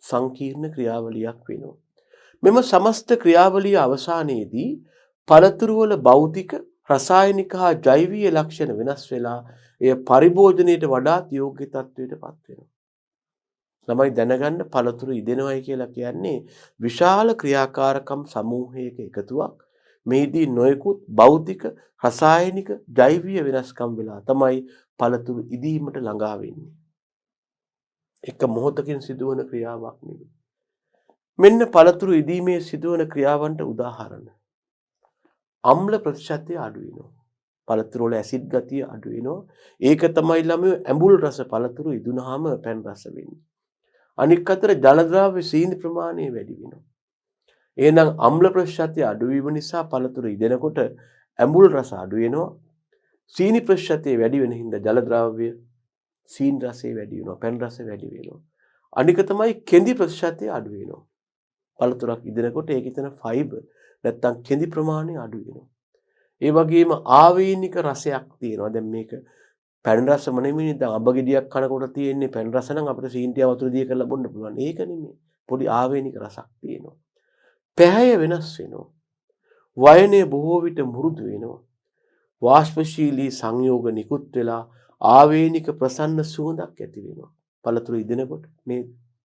[SPEAKER 1] සංකීර්ණ ක්‍රියාවලියක් වෙනවා. මෙම සමස්ත ක්‍රියාවලිය අවසානයේදී පළතුරු වල භෞතික, රසායනික හා ජෛවීය ලක්ෂණ වෙනස් වෙලා එය පරිභෝජනයට වඩාත් යෝග්‍ය තත්ත්වයට පත් වෙනවා. ළමයි දැනගන්න පළතුරු ඉදෙනවයි කියලා කියන්නේ විශාල ක්‍රියාකාරකම් සමූහයක එකතුවක්. මේදී නොයෙකුත් භෞතික, රසායනික, ජෛවීය වෙනස්කම් වෙලා තමයි පළතුරු ඉදීමට ළඟා වෙන්නේ. එක මොහොතකින් සිදුවන ක්‍රියාවක් නෙවෙයි. මෙන්න පළතුරු ඉදීමේ සිදුවන ක්‍රියාවන්ට උදාහරණ. අම්ල ප්‍රතිශතය අඩු වෙනවා. පළතුරු වල ඇසිඩ් ගතිය අඩු වෙනවා. ඒක තමයි ළමයෝ ඇඹුල් රස පළතුරු ඉදුණාම පැන් රස වෙන්නේ. අනික් අතට ජල ද්‍රව්‍ය සීනි ප්‍රමාණය වැඩි වෙනවා. එහෙනම් අම්ල ප්‍රතිශතය අඩු වීම නිසා පළතුරු ඉදෙනකොට ඇඹුල් රස අඩු වෙනවා. සීනි ප්‍රතිශතය වැඩි වෙන හින්දා ජල ද්‍රව්‍ය සීනි රසය වැඩි වෙනවා. පැන් රස වැඩි වෙනවා. අනික තමයි කෙඳි ප්‍රතිශතය අඩු වෙනවා. පළතුරක් ඉදෙනකොට ඒකේ තියෙන ෆයිබර් නැත්තම් කෙඳි ප්‍රමාණය අඩු වෙනවා. ඒ වගේම ආවේනික රසයක් තියෙනවා. දැන් මේක පැන් රසම නෙමෙයි. දැන් අඹ ගෙඩියක් කනකොට තියෙන්නේ පැන් රස නම් අපිට සීන්ටියා වතුර දිය කරලා බොන්න පුළුවන්. ඒක නෙමෙයි. පොඩි ආවේනික රසක් තියෙනවා. පැහැය වෙනස් වෙනවා. වයනය බොහෝ විට මුරුදු වෙනවා. වාෂ්පශීලී සංයෝග නිකුත් වෙලා ආවේනික ප්‍රසන්න සුවඳක් ඇති වෙනවා. පළතුරු ඉදෙනකොට මේ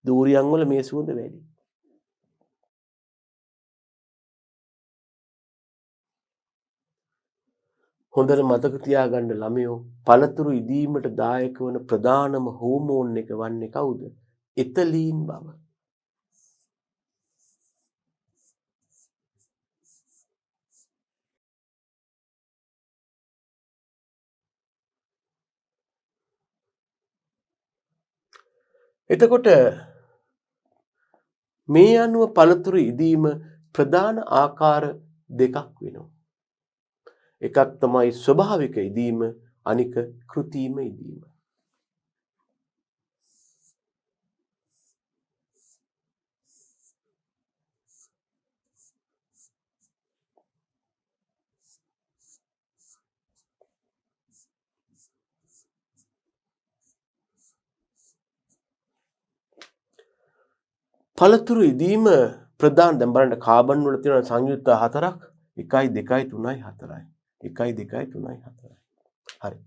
[SPEAKER 1] දූරියන් වල මේ සුවඳ වැඩි. හොඳට මතක තියාගන්න ළමයෝ පළතුරු ඉදීමට දායක වන ප්‍රධානම හෝමෝන් එක වන්නේ කවුද? එතලීන් බව. එතකොට මේ අනුව පළතුරු ඉදීම ප්‍රධාන ආකාර දෙකක් වෙනවා. එකක් තමයි ස්වභාවික ඉදීම, අනික කෘත්‍රිම ඉදීම. පළතුරු ඉදීම ප්‍රධාන දැන් බලන්න කාබන් වල තියෙන සංයුක්ත හතරක් 1 2 3 4යි 1 2 3 4යි. හරි.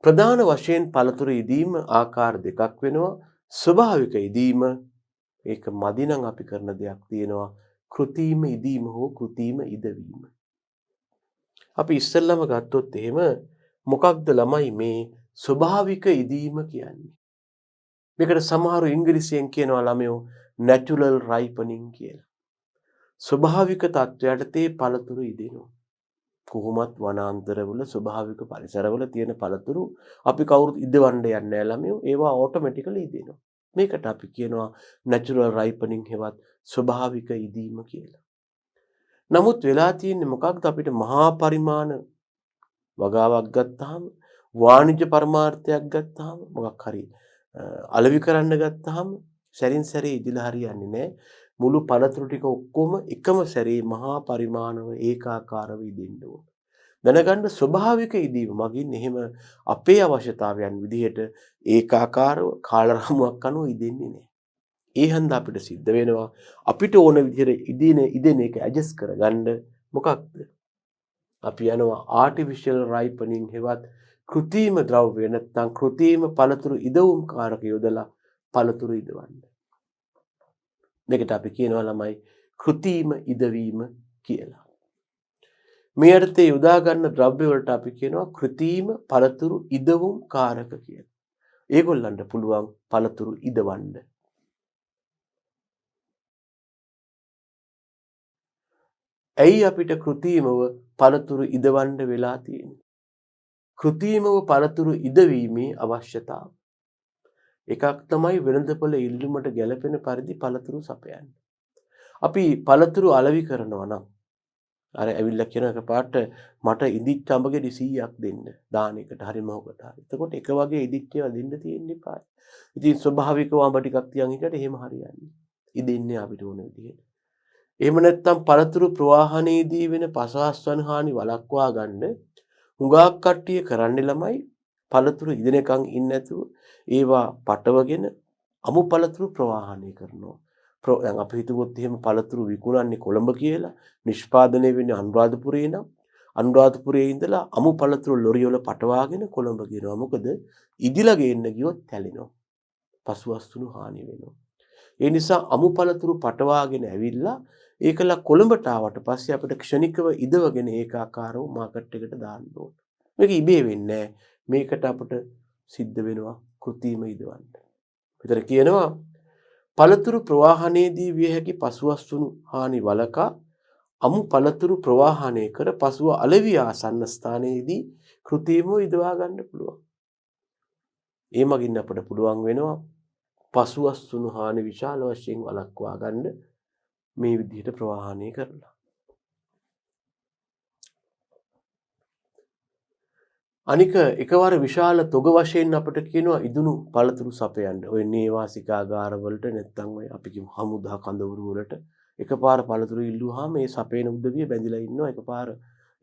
[SPEAKER 1] ප්‍රධාන වශයෙන් පළතුරු ඉදීම ආකාර දෙකක් වෙනවා. ස්වභාවික ඉදීම ඒක මදි නම් අපි කරන දෙයක් තියෙනවා. කෘත්‍රිම ඉදීම හෝ කෘත්‍රිම ඉදවීම. අපි ඉස්සෙල්ලම ගත්තොත් එහෙම මොකක්ද ළමයි මේ ස්වභාවික ඉදීම කියන්නේ? මේකට සමහරු ඉංග්‍රීසියෙන් කියනවා ළමයෝ natural ripening කියලා. ස්වභාවික තත්ත්වයටතේ පළතුරු ඉදෙනවා. කොහොමත් වනාන්තරවල ස්වභාවික පරිසරවල තියෙන පළතුරු අපි කවුරුත් ඉදවන්න යන්නේ නැහැ ළමයෝ. ඒවා ඔටෝමැටිකලි ඉදෙනවා. මේකට අපි කියනවා natural ripening හෙවත් ස්වභාවික ඉදීම කියලා. නමුත් වෙලා තියෙන්නේ මොකක්ද අපිට මහා පරිමාණ වගාවක් ගත්තාම වාණිජ්‍ය පරමාර්ථයක් ගත්තාම මොකක් හරි අලෙවි කරන්න ගත්තාම සැරින් සැරේ ඉදිලා හරියන්නේ නැහැ. මුළු පළතුරු ටික ඔක්කොම එකම සැරේ මහා පරිමාණව ඒකාකාරව ඉදෙන්න ඕන. දැනගන්න ස්වභාවික ඉදීම මගින් එහෙම අපේ අවශ්‍යතාවයන් විදිහට ඒකාකාරව කාලරාමුවක් අනුව ඉදෙන්නේ නැහැ. ඒ හන්ද අපිට සිද්ධ වෙනවා අපිට ඕන විදිහට ඉදෙන එක ඇඩ්ජස්ට් කරගන්න මොකක්ද? අපි යනවා ආටිෆිෂල් රයිපනින් හෙවත් කෘත්‍රිම ද්‍රව්‍ය නැත්නම් කෘත්‍රිම පළතුරු ඉදවුම් කාරක යොදලා පළතුරු ඉදවන්න. මේකට අපි කියනවා ළමයි කෘත්‍රිම ඉදවීම කියලා. මේ අර්ථයේ යොදා ගන්න ද්‍රව්‍ය වලට අපි කියනවා කෘත්‍රිම පළතුරු ඉදවුම් කාරක කියලා. ඒගොල්ලන්ට පුළුවන් පළතුරු ඉදවන්න. ඇයි අපිට කෘත්‍රිමව පළතුරු ඉදවන්න වෙලා තියෙන්නේ? කෘත්‍රිමව පළතුරු ඉදවීමේ අවශ්‍යතාව. එකක් තමයි වෙළඳපොළ ඉල්ලුමට ගැලපෙන පරිදි පළතුරු සපයන්න. අපි පළතුරු අලෙවි කරනවා නම් අර ඇවිල්ලා කියන එකපාරට මට ඉදිච්ච අඹ ගෙඩි 100ක් දෙන්න දාන එකට හරි මොකකට හරි. එතකොට එක වගේ ඉදිච්ච ඒවා දෙන්න තියෙන්න එපා. ඉතින් ස්වභාවිකව අඹ ටිකක් තියන් හිටියට එහෙම හරියන්නේ. ඉදින්නේ අපිට ඕන විදිහට. එහෙම නැත්නම් පළතුරු ප්‍රවාහනයේදී වෙන පසවස්වන හානි වළක්වා ගන්න හුඟක් කට්ටිය කරන්නේ ළමයි පළතුරු ඉදෙනකන් ඉන්නේ නැතුව ඒවා පටවගෙන අමු පළතුරු ප්‍රවාහනය කරනවා. දැන් අපි හිතුවොත් එහෙම පළතුරු විකුණන්නේ කොළඹ කියලා නිෂ්පාදනය වෙන්නේ අනුරාධපුරේ නම් අනුරාධපුරේ ඉඳලා අමු පළතුරු ලොරි වල පටවාගෙන කොළඹ ගෙනවා. මොකද ඉදිලා ගේන්න ගියොත් තැලෙනවා. පසුවස්තුණු හානි වෙනවා. ඒ නිසා අමු පළතුරු පටවාගෙන ඇවිල්ලා ඒකලා කොළඹට ආවට පස්සේ අපිට ක්ෂණිකව ඉදවගෙන ඒකාකාරව මාකට් එකට දාන්න ඕන. මේක ඉබේ වෙන්නේ නැහැ. මේකට අපිට සිද්ධ වෙනවා කෘත්‍රිම ඉදවන්න. විතර කියනවා පළතුරු ප්‍රවාහනයේදී විය හැකි පසුවස්තුණු හානි වළකා අමු පළතුරු ප්‍රවාහනය කර පසුව අලෙවි ආසන්න ස්ථානයේදී කෘත්‍රිමව ඉදවා ගන්න පුළුවන්. ඒ මගින් අපිට පුළුවන් වෙනවා පසුවස්තුණු හානි විශාල වශයෙන් වළක්වා ගන්න මේ විදිහට ප්‍රවාහනය කරලා. අනික එකවර විශාල තොග වශයෙන් අපිට කියනවා ඉදුණු පළතුරු සපයන්න. ඔය නේවාසිකාගාර වලට නැත්නම් ඔය අපි කියමු හමුදා කඳවුරු වලට එකපාර පළතුරු ඉල්ලුවාම මේ සපේන උදවිය බැඳිලා ඉන්නවා එකපාර.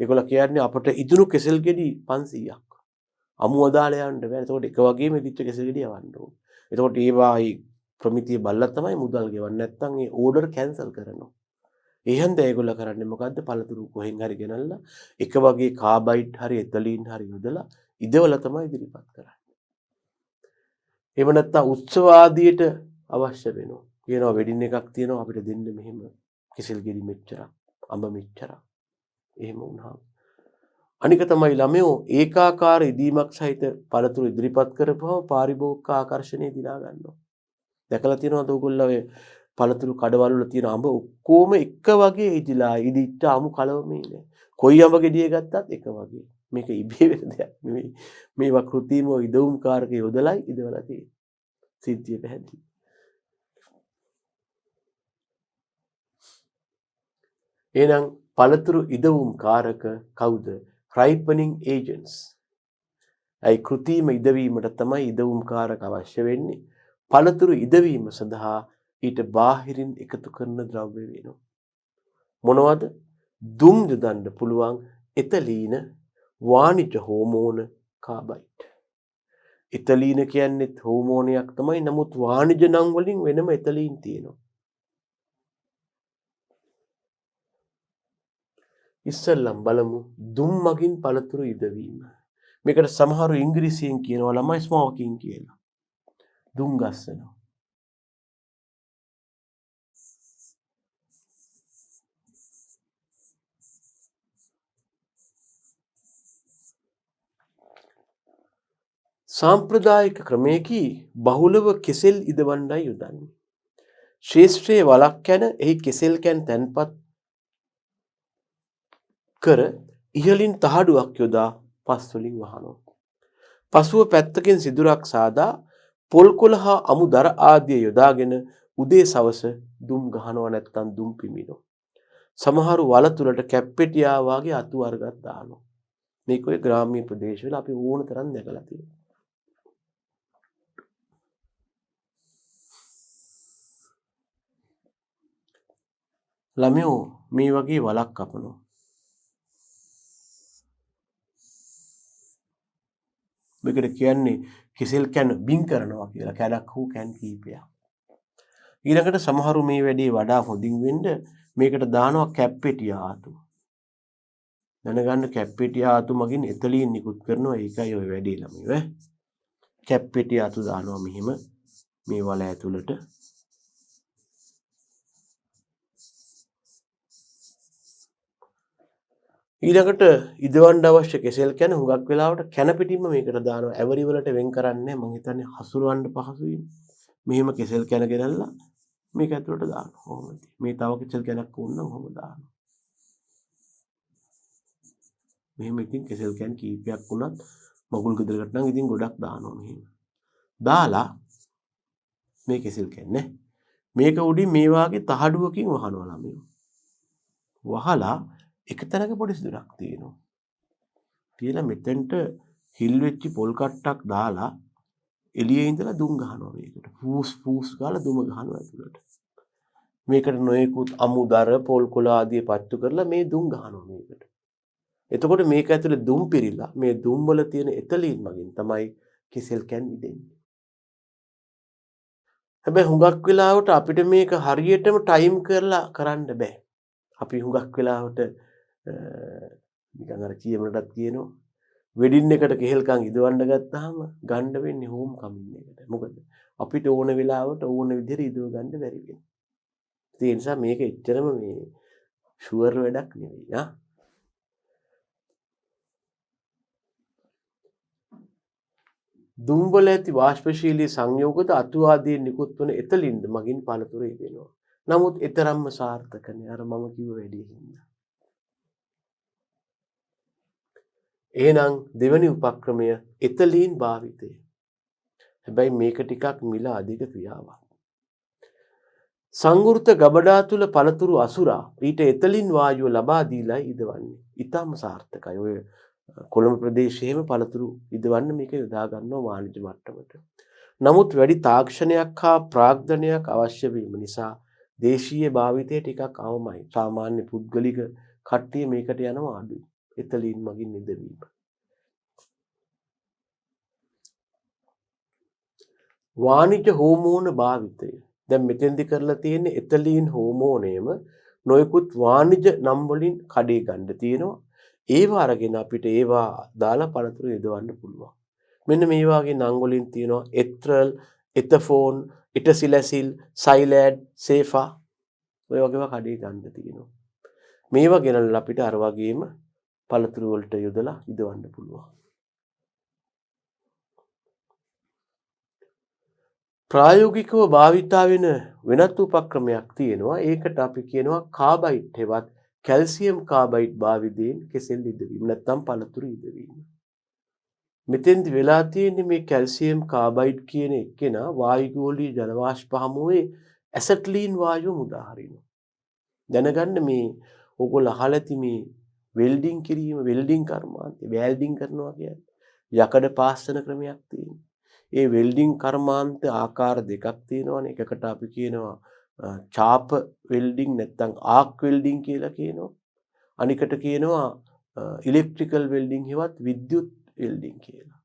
[SPEAKER 1] ඒගොල්ලෝ කියන්නේ අපිට ඉදුණු කෙසෙල් ගෙඩි 500ක්. අමු අදාළ යන්න බෑ. ඒකට එක වගේම ඉදිච්ච කෙසෙල් ගෙඩි යවන්න ඕනේ. ඒකට ඒවායි ප්‍රමිතිය බලලා තමයි මුදල් ගෙවන්නේ. නැත්නම් ඒ ඕඩර් කැන්සල් කරනවා. ඒ හන්ද ඒගොල්ලෝ කරන්නේ මොකද්ද? පළතුරු කොහෙන් හරි ගෙනල්ලා එක වගේ කාබයිඩ් හරි එතලීන් හරි යොදලා ඉදවලා තමයි ඉදිරිපත් කරන්නේ. එහෙම නැත්නම් උත්සව ආදියට අවශ්‍ය වෙනවා. කියනවා වෙඩින් එකක් තියෙනවා අපිට දෙන්න මෙහෙම කෙසෙල් ගෙඩි මෙච්චරක්, අඹ මෙච්චරක්. එහෙම වුණාම අනික තමයි ළමයෝ ඒකාකාර ඉදීමක් සහිත පළතුරු ඉදිරිපත් කරපුවම පාරිභෝගික ආකර්ෂණය දිනා ගන්නවා. දැකලා තියෙනවද ඔයගොල්ලෝ ඔය පළතුරු කඩවල වල තියෙන අඹ ඔක්කොම එක වගේ ඉදිලා ඉදිච්ච අමු කලවමේ නෑ. කොයි අඹ ගෙඩිය ගත්තත් එක වගේ. මේක ඉබේ වෙන දෙයක් නෙවෙයි. මේවා කෘත්‍රිමව ඉදවුම් කාරක යොදලයි ඉදවලා තියෙන්නේ. සිද්ධිය පැහැදිලි. එහෙනම් පළතුරු ඉදවුම් කාරක කවුද? ripening agents. ඒ කෘත්‍රිම ඉදවීමට තමයි ඉදවුම් කාරක අවශ්‍ය වෙන්නේ. පළතුරු ඉදවීම සඳහා ඊට බාහිරින් එකතු කරන ද්‍රව්‍ය වෙනවා. මොනවද? දුම් යොදන්න පුළුවන් එතලීන, වාණිජ හෝමෝන, කාබයිඩ්. එතලීන කියන්නේ හෝමෝනයක් තමයි. නමුත් වාණිජ නම් වලින් වෙනම එතලීන් තියෙනවා. ඉස්සෙල්ලම් බලමු දුම් මගින් පළතුරු ඉදවීම. මේකට සමහරු ඉංග්‍රීසියෙන් කියනවා ළමයි ස්මෝකින් කියලා. දුම් ගස්සනවා. සාම්ප්‍රදායික ක්‍රමයකින් බහුලව කෙසෙල් ඉදවන්නයි යොදන්නේ. ශේෂ්ත්‍රයේ වලක් යන එහි කෙසෙල් කැන් තැන්පත් කර ඉහළින් තහඩුවක් යොදා පස් වලින් වහනවා. පසුව පැත්තකින් සිදුරක් සාදා පොල් කොළ හා අමු දර ආදිය යොදාගෙන උදේ සවස දුම් ගහනවා නැත්නම් දුම් පිමිනවා. සමහරු වල තුලට කැප්පෙටියා වගේ අතු වර්ගයක් දානවා. මේක ඔය ග්‍රාම්‍ය ප්‍රදේශවල අපි ඕන තරම් දැකලා තියෙනවා. ළමයෝ මේ වගේ වලක් කපනවා. මේකට කියන්නේ කෙසෙල් කැන බින් කරනවා කියලා. කැලක් හෝ කැන් කීපයක්. ඊළඟට සමහරු මේ වැඩේ වඩා හොඳින් වෙන්න මේකට දානවා කැප්පෙටියා ආතු. දැනගන්න කැප්පෙටියා ආතු මගින් එතලීන් නිකුත් කරනවා. ඒකයි ඔය වැඩේ ළමයි ඈ. කැප්පෙටියා ආතු දානවා මෙහිම මේ වල ඇතුළට. ඊළඟට ඉදවන්න අවශ්‍ය කෙසෙල් කැන හුඟක් වෙලාවට කැන පිටින්ම මේකට දානවා. ඇවරි වලට වෙන් කරන්නේ මම හිතන්නේ හසුරවන්න පහසුයි. මෙහෙම කෙසෙල් කැන ගෙනල්ලා මේක ඇතුළට දානවා. කොහොමද? මේ තව කෙසෙල් කැනක් වුණා කොහොමද දානවා. මෙහෙම ඉතින් කෙසෙල් කැන් කීපයක් වුණත් මගුල් ගෙදරකට නම් ඉතින් ගොඩක් දානවා මෙහෙම. දාලා මේ කෙසෙල් කැන් නේ. මේක උඩින් මේ වාගේ තහඩුවකින් වහනවා ළමයෝ. වහලා එක තැනක පොඩි සිදුරක් තියෙනවා. තියලා මෙතෙන්ට හිල් වෙච්ච පොල් කට්ටක් දාලා එළියේ ඉඳලා දුම් ගහනවා මේකට. පූස් පූස් ගාලා දුම ගහනවා ඇතුළට. මේකට නොයෙකුත් අමුදර පොල් කොළ ආදී පත්තු කරලා මේ දුම් ගහනවා මේකට. එතකොට මේක ඇතුලේ දුම් පිරීලා මේ දුම් වල තියෙන එතලීන් මගින් තමයි කෙසෙල් කැන් ඉදෙන්නේ. හැබැයි හුඟක් වෙලාවට අපිට මේක හරියටම ටයිම් කරලා කරන්න බෑ. අපි හුඟක් වෙලාවට නිකන් අර කියමනටත් කියනවා වෙඩින් එකට කෙහෙල් කන් ඉදවන්න ගත්තාම ගන්න වෙන්නේ හෝම් කමින් එකට. මොකද අපිට ඕන වෙලාවට ඕන විදිහට ඉදව ගන්න බැරි වෙනවා. ඒ නිසා මේක එච්චරම මේ ෂුවර් වැඩක් නෙවෙයි ආ. දුම්වල ඇති වාෂ්පශීලී සංයෝගද අතු ආදී නිකුත් වන එතලින්ද මගින් පළතුරු ඉදෙනවා. නමුත් ඊතරම්ම සාර්ථක නෑ අර මම කිව්ව වැඩේ හින්දා. එහෙනම් දෙවැනි උපක්‍රමය එතලීන් භාවිතය. හැබැයි මේක ටිකක් මිල අධික ක්‍රියාවක්. සංවෘත ගබඩා තුල පළතුරු අසුරා ඊට එතලින් වායුව ලබා දීලා ඉදවන්නේ. ඊටම සාර්ථකයි. ඔය කොළඹ ප්‍රදේශයේම පළතුරු ඉදවන්න මේක යොදා ගන්නවා වාණිජ මට්ටමට. නමුත් වැඩි තාක්ෂණයක් හා ප්‍රාග්ධනයක් අවශ්‍ය වීම නිසා දේශීය භාවිතය ටිකක් අවමයි. සාමාන්‍ය පුද්ගලික කට්ටිය මේකට යනවා අඩුයි. එතලින් මගින් ඉදවීම. වාණිජ හෝමෝන භාවිතය. දැන් මෙතෙන්දි කරලා තියෙන්නේ එතලීන් හෝමෝනයම නොයෙකුත් වාණිජ නම් වලින් කඩේ ගන්න තියෙනවා. ඒවා අරගෙන අපිට ඒවා දාලා පළතුරු යොදවන්න පුළුවන්. මෙන්න මේ වගේ නම් වලින් තියෙනවා එත්‍රල්, එතෆෝන්, ඉටසිලැසිල්, සයිලෑඩ්, සේෆා ඔය වගේවා කඩේ ගන්න තියෙනවා. මේවා ගෙනල්ලා අපිට අර වගේම පළතුරු වලට යොදලා ඉදවන්න පුළුවන්. ප්‍රායෝගිකව භාවිතා වෙන වෙනත් උපක්‍රමයක් තියෙනවා. ඒකට අපි කියනවා කාබයිඩ් හෙවත් කැල්සියම් කාබයිඩ් භාවිතයෙන් කෙසෙල් ඉදවීම නැත්නම් පළතුරු ඉදවීම. මෙතෙන්දි වෙලා තියෙන්නේ මේ කැල්සියම් කාබයිඩ් කියන එක්කෙනා වායුගෝලීය ජල වාෂ්ප හමුවේ ඇසට්ලීන් වායුව මුදා හරිනවා. දැනගන්න මේ ඕගොල්ලෝ අහලා ඇති මේ වෙල්ඩින් කිරීම වෙල්ඩින් කර්මාන්තය වෑල්ඩින් කරනවා කියන්නේ යකඩ පාස්සන ක්‍රමයක් තියෙනවා. ඒ වෙල්ඩින් කර්මාන්ත ආකාර දෙකක් තියෙනවානේ. එකකට අපි කියනවා චාප වෙල්ඩින් නැත්නම් ආක් වෙල්ඩින් කියලා කියනවා. අනිකට කියනවා ඉලෙක්ට්‍රිකල් වෙල්ඩින් හෙවත් විද්‍යුත් වෙල්ඩින් කියලා.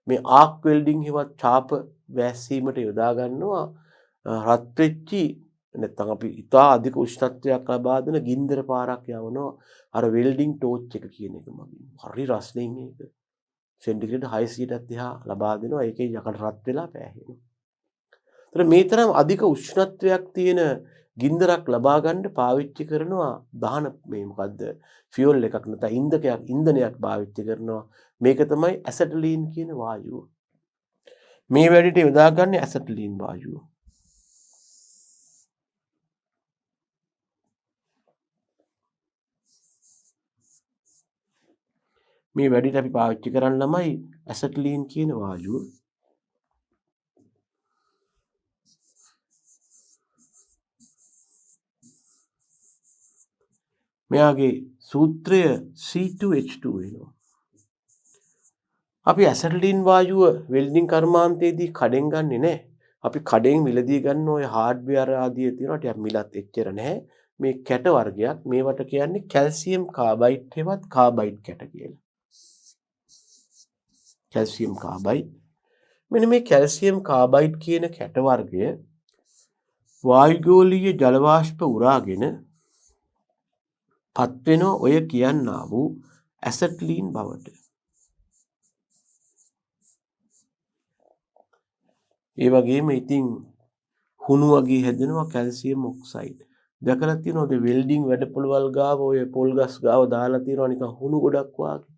[SPEAKER 1] මේ ආක් වෙල්ඩින් හෙවත් චාප වැස්සීමට යොදා ගන්නවා රත් වෙච්චි නැත්නම් අපි ඉතා අධික උෂ්ණත්වයක් ලබා දෙන ගින්දර පාරක් යවනවා අර වෙල්ඩින් ටෝච් එක කියන එක මගින්. හරි රස්නෙන් මේක. සෙන්ටිග්‍රේඩ් 600ටත් එහා ලබා දෙනවා. ඒකේ යකඩ රත් වෙලා පෑහෙනවා. ඒතර මේ තරම් අධික උෂ්ණත්වයක් තියෙන ගින්දරක් ලබා ගන්න පාවිච්චි කරනවා දහන මේ මොකද්ද ෆියුල් එකක් නැත්නම් ඉන්ධනයක් පාවිච්චි කරනවා. මේක තමයි ඇසටලීන් කියන වායුව. මේ වැඩේට යොදාගන්නේ ඇසටලීන් වායුව. මේ වැඩේට අපි පාවිච්චි කරන්න ළමයි ඇසටලීන් කියන වායුව. මෙයාගේ සූත්‍රය C2H2 වෙනවා. අපි ඇසටලීන් වායුව වෙල්ඩින් කර්මාන්තයේදී කඩෙන් ගන්නෙ නැහැ. අපි කඩෙන් මිලදී ගන්න ඔය හાર્ඩ්වෙයාර් ආදී තියෙනවා. ටිකක් මිලත් එච්චර නැහැ. මේ කැට වර්ගයක් මේවට කියන්නේ කැල්සියම් කාබයිඩ් හෙවත් කාබයිඩ් කැට කියලා. Calcium carbide. මෙන්න මේ කැල්සියම් කාබයිඩ් කියන කැට වර්ගය වායුගෝලීය ජල වාෂ්ප උරාගෙන පත් වෙන ඔය කියන්නා වූ ඇසට්ලීන් බවට. ඒ වගේම ඉතින් හුණු වගේ හැදෙනවා කැල්සියම් ඔක්සයිඩ්. දැකලා තියෙනවද වෙල්ඩින් වැඩපොළවල් ගාව ඔය පොල් ගස් ගාව දාලා තියෙනවා නිකන් හුණු ගොඩක් වාගේ.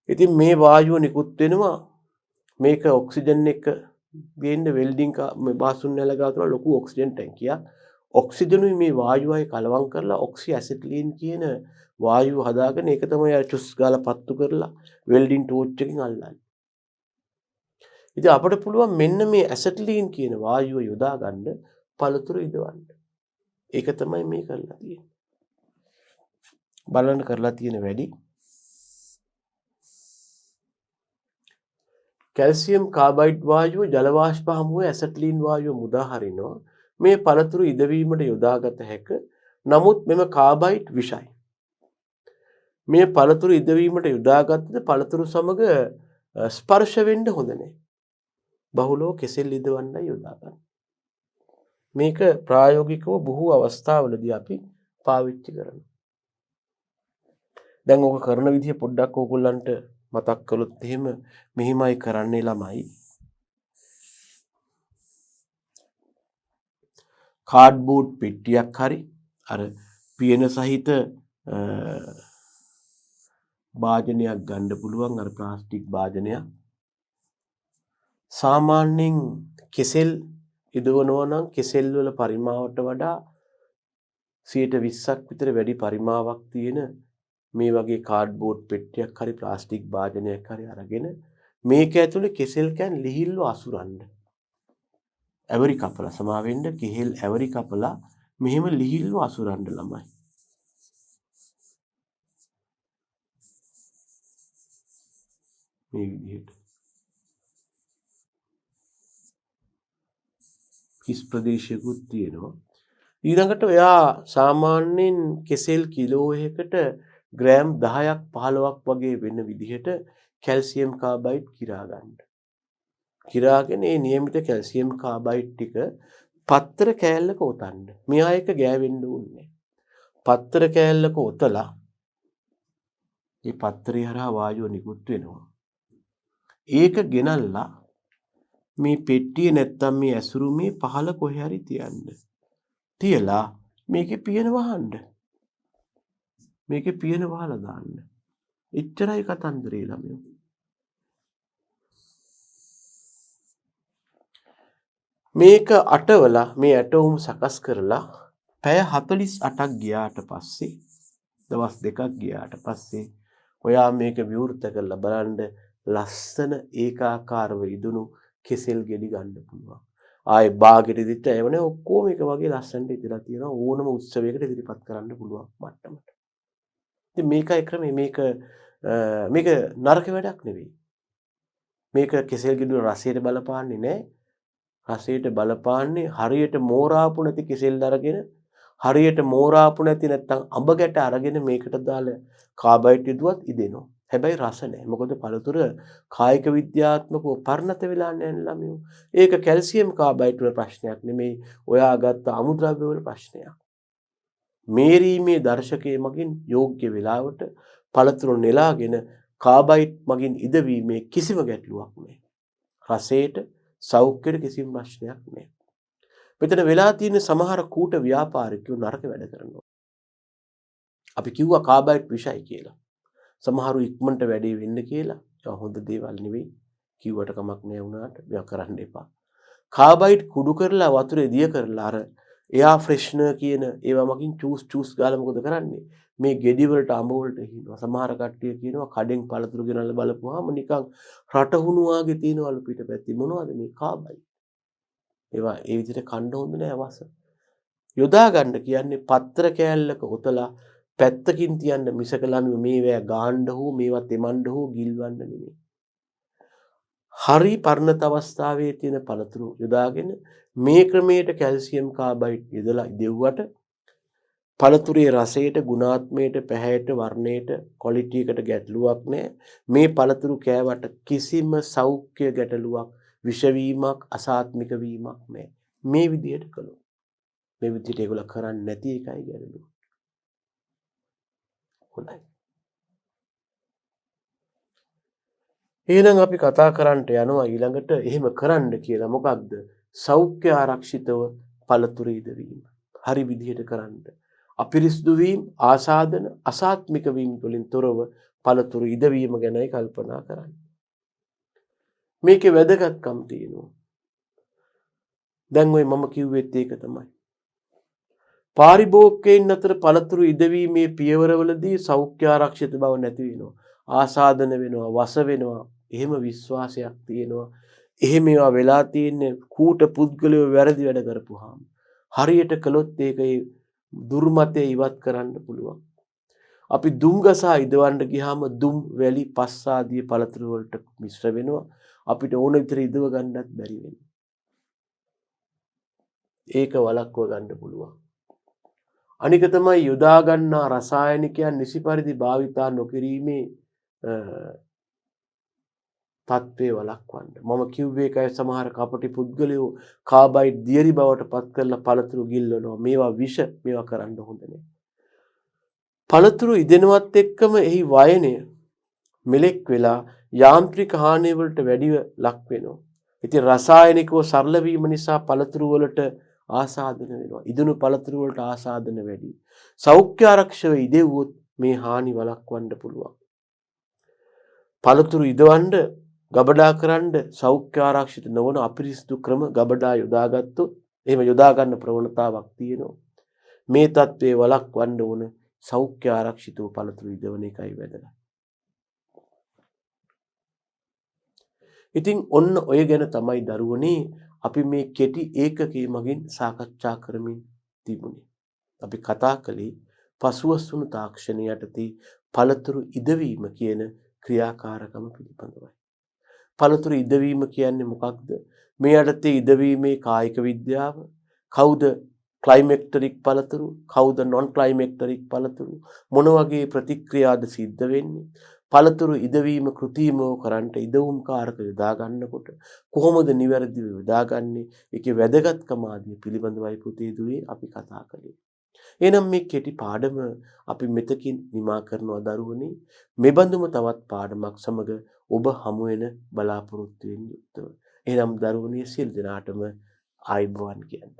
[SPEAKER 1] ඉතින් මේ වායුව නිකුත් වෙනවා මේක ඔක්සිජන් එක ගේන්න වෙල්ඩින් මේ බාසුන් නැල ගාව තුන ලොකු ඔක්සිජන් ටැංකියක්. ඔක්සිජනුයි මේ වායුවයි කලවම් කරලා ඔක්සි ඇසිට්ලීන් කියන වායුව හදාගෙන ඒක තමයි අර චුස් ගාලා පත්තු කරලා වෙල්ඩින් ටෝච් එකකින් අල්ලන්නේ. ඉතින් අපිට පුළුවන් මෙන්න මේ ඇසට්ලීන් කියන වායුව යොදා ගන්න පළතුරු ඉදවන්න. ඒක තමයි මේ කරලා තියෙන්නේ. බලන්න කරලා තියෙන වැඩි. කැල්සියම් කාබයිඩ් වායුව ජල වාෂ්ප හමුවේ ඇසට්ලීන් වායුව මුදා හරිනවා. මේ පළතුරු ඉදවීමට යොදාගත හැක. නමුත් මෙම කාබයිඩ් විෂයි. මේ පළතුරු ඉදවීමට යොදාගත්තද පළතුරු සමග ස්පර්ශ වෙන්න හොඳ නැහැ. බහුලව කෙසෙල් ඉදවන්නයි යොදා ගන්න. මේක ප්‍රායෝගිකව බොහෝ අවස්ථාවලදී අපි පාවිච්චි කරනවා. දැන් ඕක කරන විදිහ පොඩ්ඩක් ඕගොල්ලන්ට මතක් කළොත් එහෙම මෙහිමයි කරන්නේ ළමයි. කාඩ්බෝඩ් පෙට්ටියක් හරි අර පියන සහිත භාජනයක් ගන්න පුළුවන් අර ප්ලාස්ටික් භාජනයක්. සාමාන්‍යයෙන් කෙසෙල් ඉදවනවා නම් කෙසෙල් වල පරිමාවට වඩා 20% විතර වැඩි පරිමාවක් තියෙන මේ වගේ කාඩ්බෝඩ් පෙට්ටියක් හරි ප්ලාස්ටික් භාජනයක් හරි අරගෙන මේක ඇතුලේ කෙසෙල් කෑන් ලිහිල්ව අසුරන්න. ඇවරි කපලා සමාවෙන්න කෙහෙල් ඇවරි කපලා මෙහෙම ලිහිල්ව අසුරන්න ළමයි. මේ විදිහට. කිස් ප්‍රදේශයකුත් තියෙනවා. ඊළඟට ඔයා සාමාන්‍යයෙන් කෙසෙල් කිලෝ එකකට ග්‍රෑම් 10ක් 15ක් වගේ වෙන විදිහට කැල්සියම් කාබයිඩ් කිරා ගන්න. කිරාගෙන මේ નિયમિત කැල්සියම් කාබයිඩ් ටික පත්තර කෑල්ලක ඔතන්න. මෙයා එක ගෑවෙන්න ඕනේ. පත්තර කෑල්ලක ඔතලා මේ පත්තරේ හරහා වායුව නිකුත් වෙනවා. ඒක ගෙනල්ලා මේ පෙට්ටිය නැත්තම් මේ ඇසුරුමේ පහළ කොහේ හරි තියන්න. තියලා මේකේ පියන වහන්න. මේකේ පියන වහලා දාන්න. එච්චරයි කතන්දරේ ළමයෝ. මේක අටවලා මේ ඇටවුම් සකස් කරලා පැය 48ක් ගියාට පස්සේ දවස් දෙකක් ගියාට පස්සේ ඔයා මේක විවෘත කරලා බලන්න ලස්සන ඒකාකාරව ඉදුණු කෙසෙල් ගෙඩි ගන්න පුළුවන්. ආයේ බාගෙට දිට එවනේ ඔක්කොම එක වගේ ලස්සනට ඉදලා තියෙනවා ඕනම උත්සවයකට ඉදිරිපත් කරන්න පුළුවන් මට්ටමට. ඉතින් මේකයි ක්‍රමය මේක නරක වැඩක් නෙවෙයි. මේක කෙසෙල් ගෙඩි රසයට බලපාන්නේ නැහැ. රසයට බලපාන්නේ හරියට මෝරාපු නැති කෙසෙල් අරගෙන හරියට මෝරාපු නැති නැත්තම් අඹ ගැට අරගෙන මේකට දාලා කාබයිඩ් යදුවත් ඉදෙනවා. හැබැයි රස නැහැ. මොකද පළතුර කායික විද්‍යාත්මකව පරිණත වෙලා නැහැ ළමයෝ. ඒක කැල්සියම් කාබයිඩ් වල ප්‍රශ්නයක් නෙමෙයි. ඔයා ගත්ත අමුද්‍රව්‍ය වල ප්‍රශ්නයක්. මේරීමේ දර්ශකයේ මගින් යෝග්‍ය වෙලාවට පළතුරු නෙලාගෙන කාබයිඩ් මගින් ඉදවීමේ කිසිම ගැටලුවක් නැහැ. රසයට සෞඛ්‍යයට කිසිම ප්‍රශ්නයක් නැහැ. මෙතන වෙලා තියෙන සමහර කූට ව්‍යාපාරිකයෝ නරක වැඩ කරනවා. අපි කිව්වා කාබයිඩ් විෂයි කියලා. සමහරු ඉක්මනට වැඩේ වෙන්න කියලා. ඒක හොඳ දේවල් නෙවෙයි. කිව්වට කමක් නෑ වුණාට මේවා කරන්න එපා. කාබයිඩ් කුඩු කරලා වතුරේ දිය කරලා අර එයා ෆ්‍රෙෂ්නර් කියන ඒවා මගින් චූස් ගාලා මොකද කරන්නේ? මේ ගෙඩි වලට අඹ වලට හිනවා. සමහර කට්ටිය කියනවා කඩෙන් පළතුරු ගෙනල්ලා බලපුවාම නිකන් රටහුණු වාගේ තියෙනවලු පිටපැත්තේ. මොනවද මේ කාබයිඩ්? ඒවා ඒ විදිහට කන්න හොඳ නෑ අවස. යොදා ගන්න කියන්නේ පත්‍ර කෑල්ලක ඔතලා පැත්තකින් තියන්න මිසක ළමයි මේවා ගාන්න හෝ මේවා තෙමන්න හෝ ගිල්වන්න නෙමෙයි. හරි පර්ණත අවස්ථාවේ තියෙන පළතුරු යොදාගෙන මේ ක්‍රමයට කැල්සියම් කාබයිඩ් යොදලා දෙව්වට පළතුරේ රසයට, ගුණාත්මයට, පැහැයට, වර්ණයට, ක්වොලිටි එකට ගැටලුවක් නැහැ. මේ පළතුරු කෑවට කිසිම සෞඛ්‍ය ගැටලුවක්, විෂවීමක්, අසාත්මික වීමක් නැහැ. මේ විදිහට කළොත්. මේ විදිහට ඒගොල්ලෝ කරන්නේ නැති එකයි ගැටලුව. හොඳයි. එහෙනම් අපි කතා කරන්නට යනවා ඊළඟට එහෙම කරන්න කියලා. මොකක්ද? සෞඛ්‍ය ආරක්ෂිතව පළතුරු ඉදවීම. හරි විදිහට කරන්න. අපිරිසුදු වීම, ආසාදන, අසාත්මික වීම වලින් තොරව පළතුරු ඉදවීම ගැනයි කල්පනා කරන්න. මේකේ වැදගත්කම් තියෙනවා. දැන් ඔය මම කිව්වෙත් ඒක තමයි. පාරිභෝගිකයන් අතර පළතුරු ඉදවීමේ පියවරවලදී සෞඛ්‍ය ආරක්ෂිත බව නැති වෙනවා. ආසාදන වෙනවා, වස වෙනවා. එහෙම විශ්වාසයක් තියෙනවා. එහෙම ඒවා වෙලා තියෙන්නේ කූට පුද්ගලයෝ වැරදි වැඩ කරපුවාම. හරියට කළොත් ඒකේ දුර්මතය ඉවත් කරන්න පුළුවන්. අපි දුම් ගසා ඉදවන්න ගියාම දුම් වැලි පස් ආදී පළතුරු වලට මිශ්‍ර වෙනවා. අපිට ඕන විතර ඉදව ගන්නත් බැරි වෙනවා. ඒක වළක්ව ගන්න පුළුවන්. අනික තමයි යොදා ගන්නා රසායනිකයන් නිසි පරිදි භාවිතා නොකිරීමේ තත්ත්වය වළක්වන්න. මම කිව්වේ ඒකයි සමහර කපටි පුද්ගලයෝ කාබයිඩ් දියරි බවට පත් කරලා පළතුරු ගිල්වනවා. මේවා විෂ, මේවා කරන්න හොඳ නෑ. පළතුරු ඉදෙනවත් එක්කම එහි වයනය මෙලෙක් වෙලා යාන්ත්‍රික හානිය වලට වැඩිව ලක් වෙනවා. ඉතින් රසායනිකව සරල වීම නිසා පළතුරු වලට ආසාදන වෙනවා. ඉදුණු පළතුරු වලට ආසාදන වැඩි. සෞඛ්‍ය ආරක්ෂව ඉදෙව්වොත් මේ හානි වළක්වන්න පුළුවන්. පළතුරු ඉදවන්න ගබඩා කරන්න සෞඛ්‍ය ආරක්ෂිත නොවන අපිරිසිදු ක්‍රම ගබඩා යොදාගත්තොත් එහෙම යොදා ගන්න ප්‍රවණතාවක් තියෙනවා. මේ தત્ත්වය වළක්වන්න ඕන සෞඛ්‍ය ආරක්ෂිතව පළතුරු ඉදවන එකයි වැදගත්. ඉතින් ඔන්න ඔය ගැන තමයි දරුවනේ අපි මේ කෙටි ඒකකයේ මගින් සාකච්ඡා කරමින් තිබුණේ. අපි කතා කළේ පසුවස්තුණු තාක්ෂණය යටතේ පළතුරු ඉදවීම කියන ක්‍රියාකාරකම පිළිබඳවයි. පළතුරු ඉදවීම කියන්නේ මොකක්ද? මේ යටතේ ඉදවීමේ කායික විද්‍යාව, කවුද ක්ලයිමැක්ටරික් පළතුරු, කවුද නොන් ක්ලයිමැක්ටරික් පළතුරු, මොන වගේ ප්‍රතික්‍රියාද සිද්ධ වෙන්නේ? පළතුරු ඉදවීම කෘත්‍රිමව කරන්නට ඉදවුම් කාරක යොදා ගන්නකොට කොහොමද නිවැරදිව යොදාගන්නේ? ඒකේ වැදගත්කම ආදී පිළිබඳවයි පුතේ දුවේ අපි කතා කළේ. එහෙනම් මේ කෙටි පාඩම අපි මෙතකින් නිමා කරනවා දරුවනේ. මෙබඳුම තවත් පාඩමක් සමග ඔබ හමු වෙන බලාපොරොත්තුවෙන් යුක්තව. එහෙනම් දරුවනේ සියලු දෙනාටම ආයුබෝවන් කියන්න.